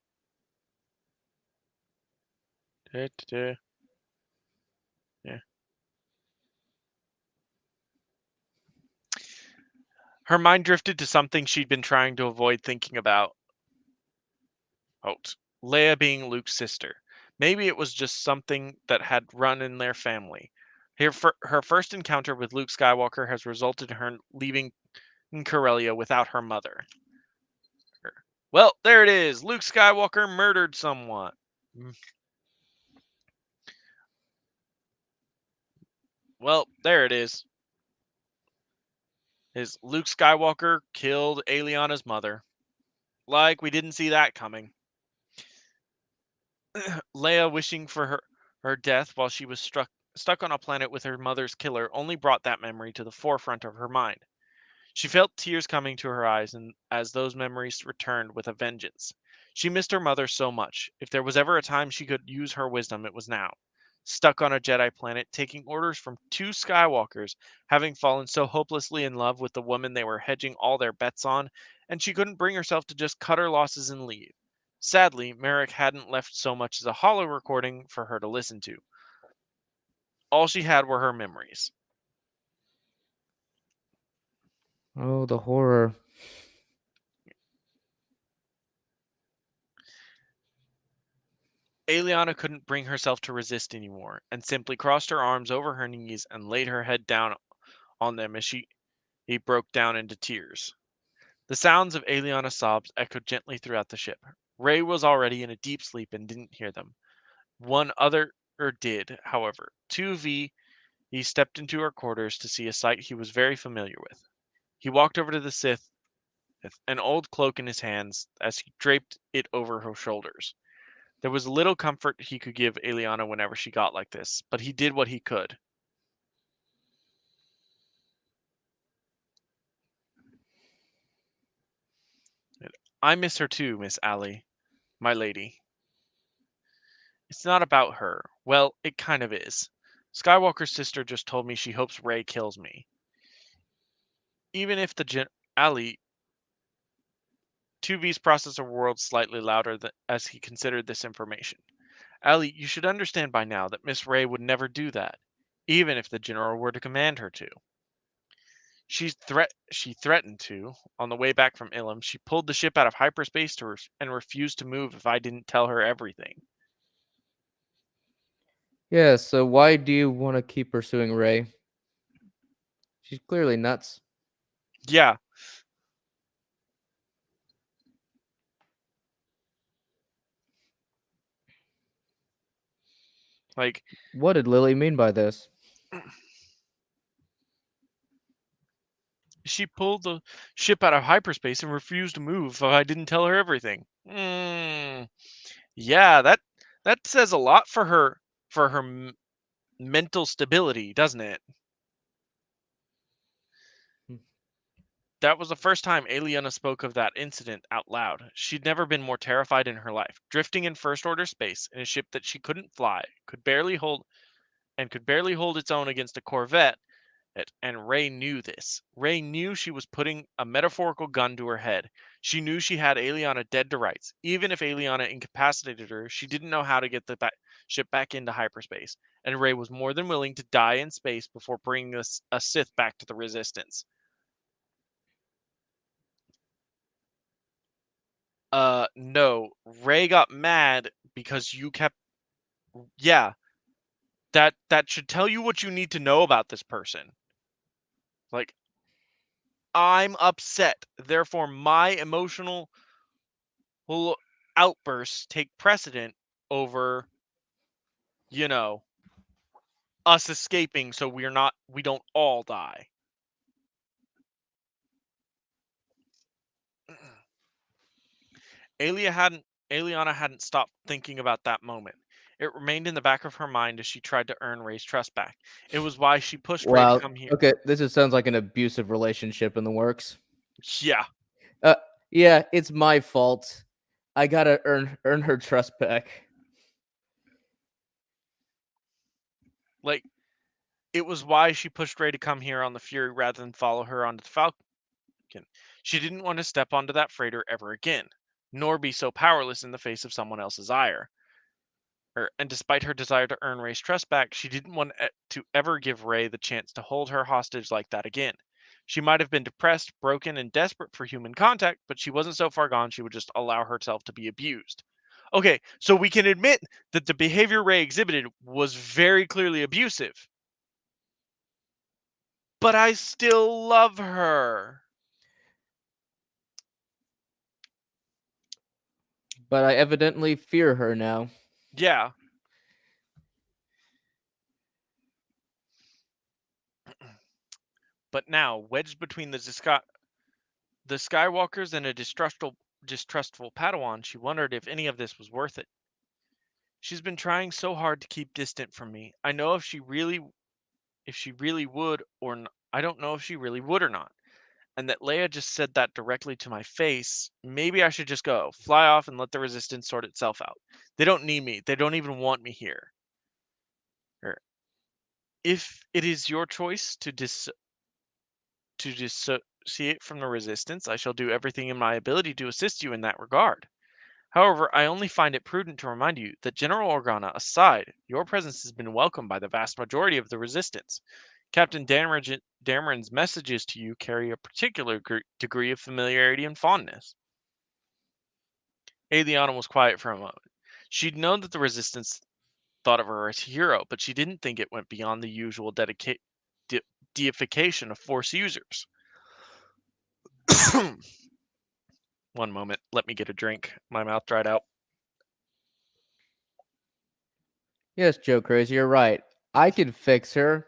Yeah. Her mind drifted to something she'd been trying to avoid thinking about. Oh, Leia being Luke's sister. Maybe it was just something that had run in their family. Her first encounter with Luke Skywalker has resulted in her leaving Corellia without her mother. Well, there it is. Luke Skywalker murdered someone. Well, there it is. Luke Skywalker killed Aliana's mother. Like we didn't see that coming. Leia wishing for her death while she was stuck on a planet with her mother's killer only brought that memory to the forefront of her mind. She felt tears coming to her eyes and as those memories returned with a vengeance. She missed her mother so much. If there was ever a time she could use her wisdom, it was now. Stuck on a Jedi planet, taking orders from two Skywalkers, having fallen so hopelessly in love with the woman they were hedging all their bets on, and she couldn't bring herself to just cut her losses and leave. Sadly, Merrick hadn't left so much as a hollow recording for her to listen to. All she had were her memories. Oh, the horror. Aliana couldn't bring herself to resist anymore, and simply crossed her arms over her knees and laid her head down on them as he broke down into tears. The sounds of Aliana's sobs echoed gently throughout the ship. Rey was already in a deep sleep and didn't hear them. One other did, however. 2V, he stepped into her quarters to see a sight he was very familiar with. He walked over to the Sith, an old cloak in his hands, as he draped it over her shoulders. There was little comfort he could give Aliana whenever she got like this, but he did what he could. I miss her too, Miss Allie, my lady. It's not about her. Well, it kind of is. Skywalker's sister just told me she hopes Rey kills me. Even if Ali, 2V's processor whirled slightly louder as he considered this information. Ali, you should understand by now that Miss Rey would never do that, even if the general were to command her to. She threatened to. On the way back from Ilum, she pulled the ship out of hyperspace and refused to move if I didn't tell her everything. Yeah, so why do you want to keep pursuing Ray? She's clearly nuts. Yeah. Like, What did Lily mean by this? she pulled the ship out of hyperspace and refused to move if I didn't tell her everything. Yeah, that says a lot for her mental stability, doesn't it? That was the first time Aliana spoke of that incident out loud. She'd never been more terrified in her life. Drifting in First Order space in a ship that she couldn't fly, could barely hold its own against a Corvette, and Ray knew this. Ray knew she was putting a metaphorical gun to her head. She knew she had Aliana dead to rights. Even if Aliana incapacitated her, she didn't know how to get the ship back into hyperspace. And Ray was more than willing to die in space before bringing a Sith back to the Resistance. No. Ray got mad because you kept. Yeah. That should tell you what you need to know about this person. Like, I'm upset. Therefore, my emotional outbursts take precedent over, us escaping so we don't all die. Aliana hadn't stopped thinking about that moment. It remained in the back of her mind as she tried to earn Ray's trust back. It was why she pushed Ray to Wow. come here. Okay, this sounds like an abusive relationship in the works. Yeah. Yeah, it's my fault. I gotta earn her trust back. Like, it was why she pushed Ray to come here on the Fury rather than follow her onto the Falcon. She didn't want to step onto that freighter ever again, nor be so powerless in the face of someone else's ire. And despite her desire to earn Ray's trust back, she didn't want to ever give Ray the chance to hold her hostage like that again. She might have been depressed, broken, and desperate for human contact, but she wasn't so far gone she would just allow herself to be abused. Okay, so we can admit that the behavior Ray exhibited was very clearly abusive. But I still love her. But I evidently fear her now. Yeah. But now, wedged between the Skywalkers and a distrustful Padawan, she wondered if any of this was worth it. She's been trying so hard to keep distant from me. I know if she really would or I don't know if she really would or not. And that Leia just said that directly to my face. Maybe I should just go, fly off and let the Resistance sort itself out. They don't need me. They don't even want me here. If it is your choice to dissociate from the Resistance, I shall do everything in my ability to assist you in that regard. However, I only find it prudent to remind you that General Organa aside, your presence has been welcomed by the vast majority of the Resistance. Captain Dameron's messages to you carry a particular degree of familiarity and fondness. Aliana was quiet for a moment. She'd known that the Resistance thought of her as a hero, but she didn't think it went beyond the usual deification of Force users. One moment, let me get a drink. My mouth dried out. Yes, Joe Crazy, you're right. I could fix her.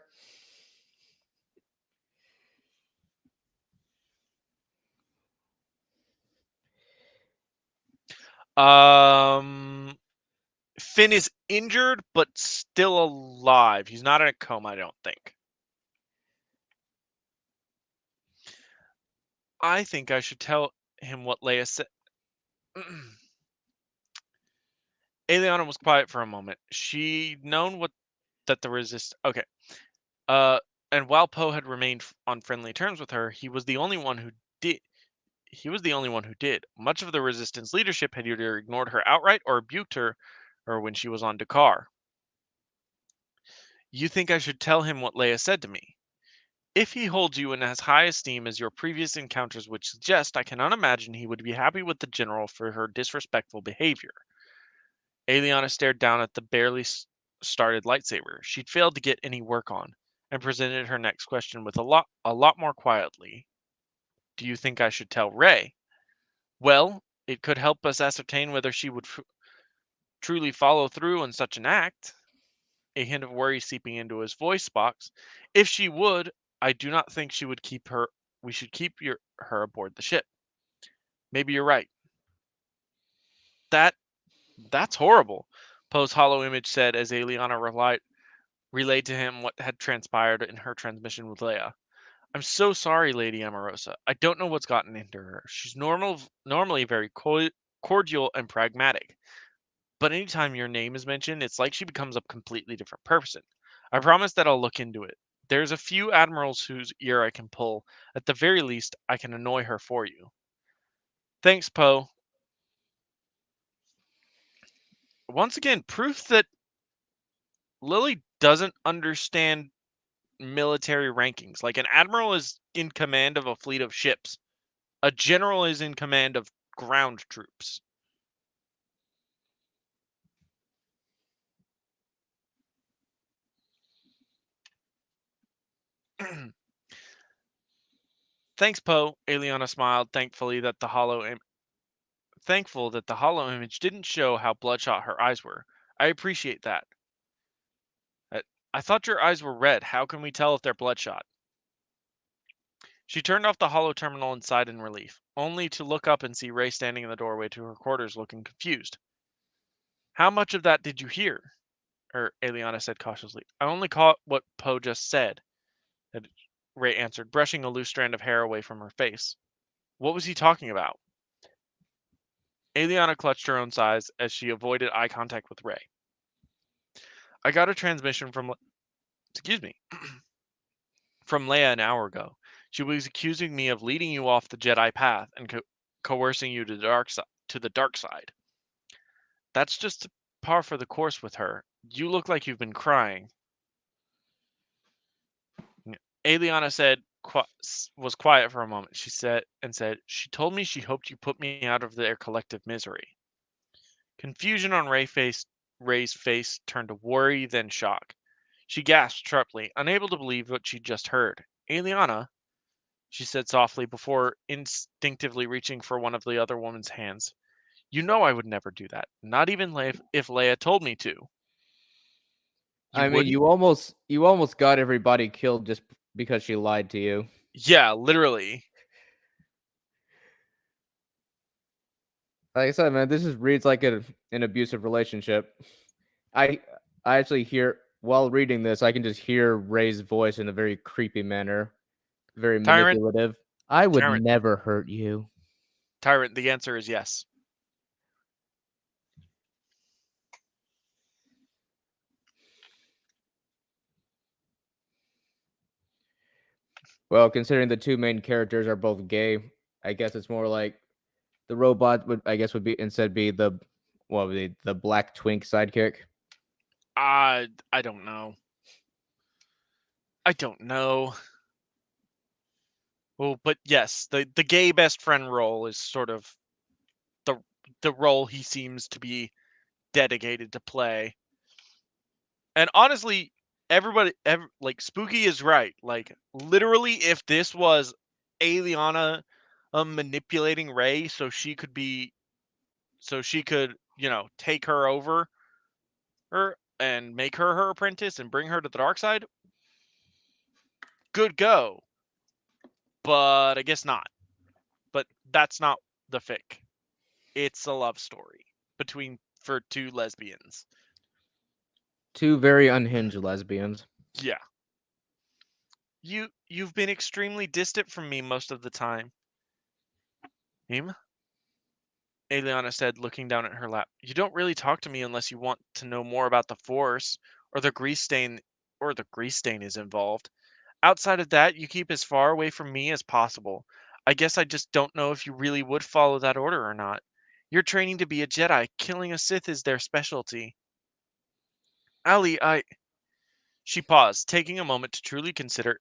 Finn is injured, but still alive. He's not in a coma, I don't think. I think I should tell him what Leia said. Eliana was quiet for a moment. She'd known that the okay. And while Poe had remained on friendly terms with her, he was the only one who did. Much of the resistance leadership had either ignored her outright or rebuked her, or when she was on Dakar. You think I should tell him what Leia said to me? If he holds you in as high esteem as your previous encounters would suggest, I cannot imagine he would be happy with the general for her disrespectful behavior. Eliana stared down at the barely started lightsaber. She'd failed to get any work on, and presented her next question with a lot more quietly. Do you think I should tell Rey? Well, it could help us ascertain whether she would truly follow through on such an act. A hint of worry seeping into his voice box. If she would, I do not think she would keep her. We should keep her aboard the ship. Maybe you're right. That's horrible. Poe's hollow image said as Eliana relayed to him what had transpired in her transmission with Leia. I'm so sorry, Lady Amorosa. I don't know what's gotten into her. She's normally very cordial and pragmatic. But anytime your name is mentioned, it's like she becomes a completely different person. I promise that I'll look into it. There's a few admirals whose ear I can pull. At the very least, I can annoy her for you. Thanks, Poe. Once again, proof that Lily doesn't understand military rankings. Like, an admiral is in command of a fleet of ships. A general is in command of ground troops. Thanks, Poe. Eliana smiled, thankful that the hollow image didn't show how bloodshot her eyes were. I appreciate that. I thought your eyes were red. How can we tell if they're bloodshot? She turned off the hollow terminal and sighed in relief, only to look up and see Rey standing in the doorway to her quarters looking confused. How much of that did you hear? Eliana said cautiously. I only caught what Poe just said, Rey answered, brushing a loose strand of hair away from her face. What was he talking about? Eliana clutched her own sides as she avoided eye contact with Rey. I got a transmission from from Leia an hour ago. She was accusing me of leading you off the Jedi path and coercing you to the dark side. That's just par for the course with her. You look like you've been crying. Eliana was quiet for a moment. She said, she told me she hoped you put me out of their collective misery. Confusion on Rey's face turned to worry, then shock. She gasped sharply, unable to believe what she'd just heard. Eliana, she said softly before instinctively reaching for one of the other woman's hands. You know I would never do that. Not even if Leia told me to. You almost got everybody killed just because she lied to you. Yeah, literally. Like I said, man, this reads like an abusive relationship. I actually hear, while reading this, I can just hear Rey's voice in a very creepy manner, very manipulative. I would never hurt you. Tyrant, the answer is yes. Well, considering the two main characters are both gay, I guess it's more like the robot would be the black twink sidekick. I don't know. I don't know. Well, but yes, the gay best friend role is sort of the role he seems to be dedicated to play. And honestly, like Spooky is right. Like, literally, if this was Eliana manipulating Rey so she could take her over and make her apprentice and bring her to the dark side, good go. But I guess not. But that's not the fic. It's a love story for two lesbians. Two very unhinged lesbians. Yeah. You've been extremely distant from me most of the time. Him? Eliana said, looking down at her lap. You don't really talk to me unless you want to know more about the Force, or the grease stain is involved. Outside of that, you keep as far away from me as possible. I guess I just don't know if you really would follow that order or not. You're training to be a Jedi. Killing a Sith is their specialty. Ali, She paused, taking a moment to truly consider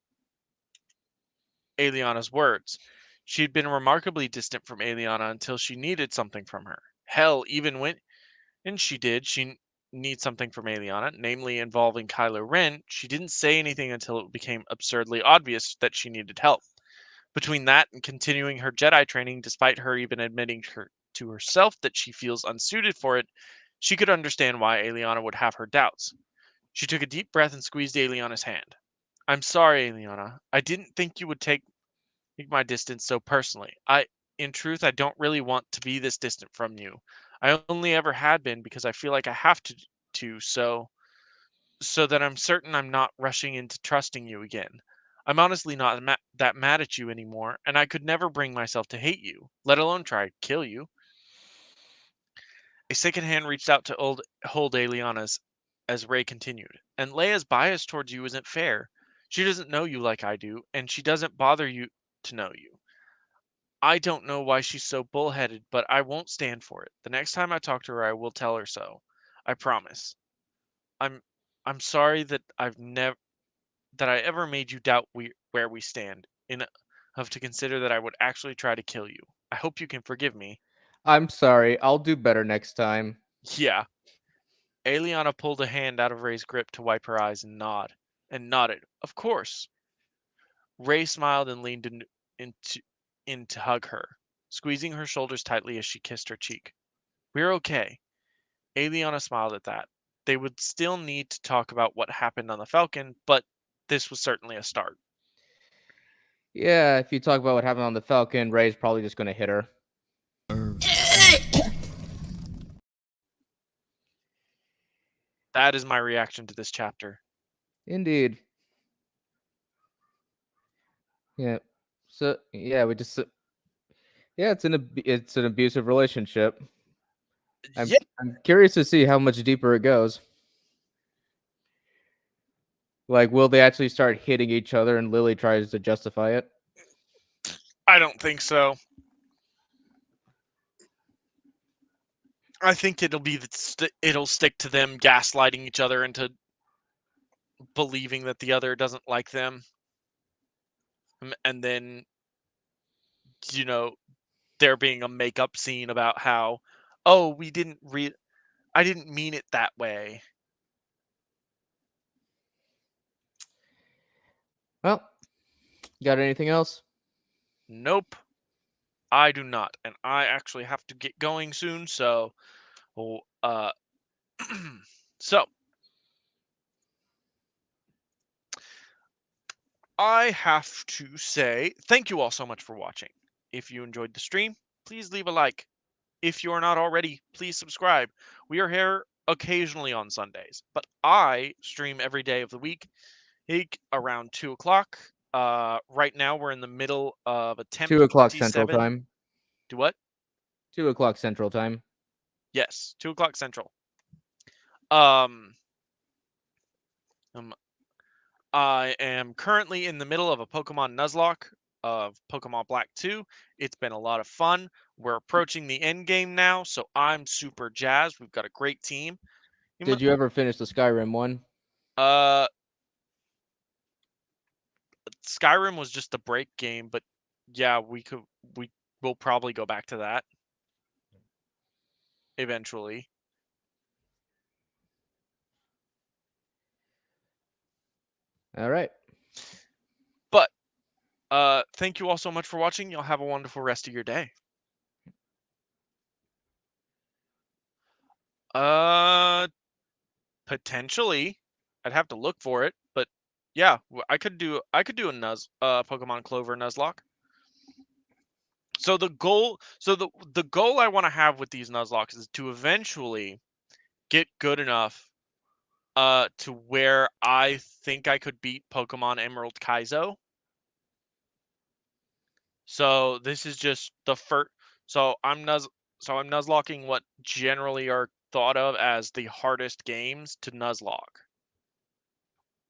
Eliana's words. She had been remarkably distant from Eliana until she needed something from her. Hell, even when and she needs something from Eliana, namely involving Kylo Ren, she didn't say anything until it became absurdly obvious that she needed help. Between that and continuing her Jedi training, despite her even admitting to herself that she feels unsuited for it, she could understand why Eliana would have her doubts. She took a deep breath and squeezed Eliana's hand. I'm sorry, Eliana. I didn't think you would take my distance so personally. In truth, I don't really want to be this distant from you. I only ever had been because I feel like I have to so that I'm certain I'm not rushing into trusting you again. I'm honestly not that mad at you anymore, and I could never bring myself to hate you, let alone try to kill you. A second hand reached out to hold Eliana's as Ray continued. And Leia's bias towards you isn't fair. She doesn't know you like I do, and she doesn't bother you to know you. I don't know why she's so bullheaded, but I won't stand for it. The next time I talk to her, I will tell her so. I promise. I'm I'm sorry that I ever made you doubt where we stand, enough to consider that I would actually try to kill you. I hope you can forgive me. I'm sorry. I'll do better next time. Yeah. Eliana pulled a hand out of Ray's grip to wipe her eyes and nodded. Of course. Ray smiled and leaned in to hug her, squeezing her shoulders tightly as she kissed her cheek. We're okay. Eliana smiled at that. They would still need to talk about what happened on the Falcon, but this was certainly a start. Yeah, if you talk about what happened on the Falcon, Ray's probably just going to hit her. That is my reaction to this chapter. Indeed. Yeah. So yeah, yeah, it's an abusive relationship. Yeah, I'm curious to see how much deeper it goes. Like, will they actually start hitting each other and Lily tries to justify it? I don't think so. I think it'll stick to them gaslighting each other into believing that the other doesn't like them, and then you know there being a makeup scene about how, oh, I didn't mean it that way. Well, got anything else? Nope, I do not, and I actually have to get going soon. So, well, so I have to say thank you all so much for watching. If you enjoyed the stream, please leave a like. If you are not already, please subscribe. We are here occasionally on Sundays, but I stream every day of the week around 2 o'clock. Right now we're in the middle of attempt 2 o'clock Central 27. Time. Do what? 2 o'clock Central Time. Yes, 2 o'clock Central. Um, um, I am currently in the middle of a Pokemon Nuzlocke of Pokemon Black 2. It's been a lot of fun. We're approaching the end game now, so I'm super jazzed. We've got a great team. Did you ever finish the Skyrim one? Uh, Skyrim was just a break game, but yeah, we will probably go back to that eventually. All right. But thank you all so much for watching. You'll have a wonderful rest of your day. Potentially, I'd have to look for it, but yeah, I could do a Pokemon Clover Nuzlocke. So the goal I want to have with these Nuzlocks is to eventually get good enough to where I think I could beat Pokemon Emerald Kaizo. So this is just the first. So I'm So I'm nuzlocking what generally are thought of as the hardest games to nuzlocke.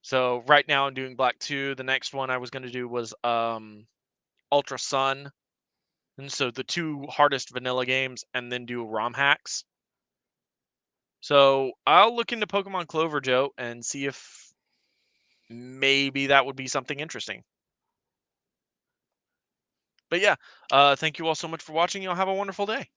So right now I'm doing Black 2. The next one I was going to do was Ultra Sun. And so the 2 hardest vanilla games, and then do ROM hacks. So I'll look into Pokemon Clover, Joe, and see if maybe that would be something interesting. But yeah, thank you all so much for watching. Y'all have a wonderful day.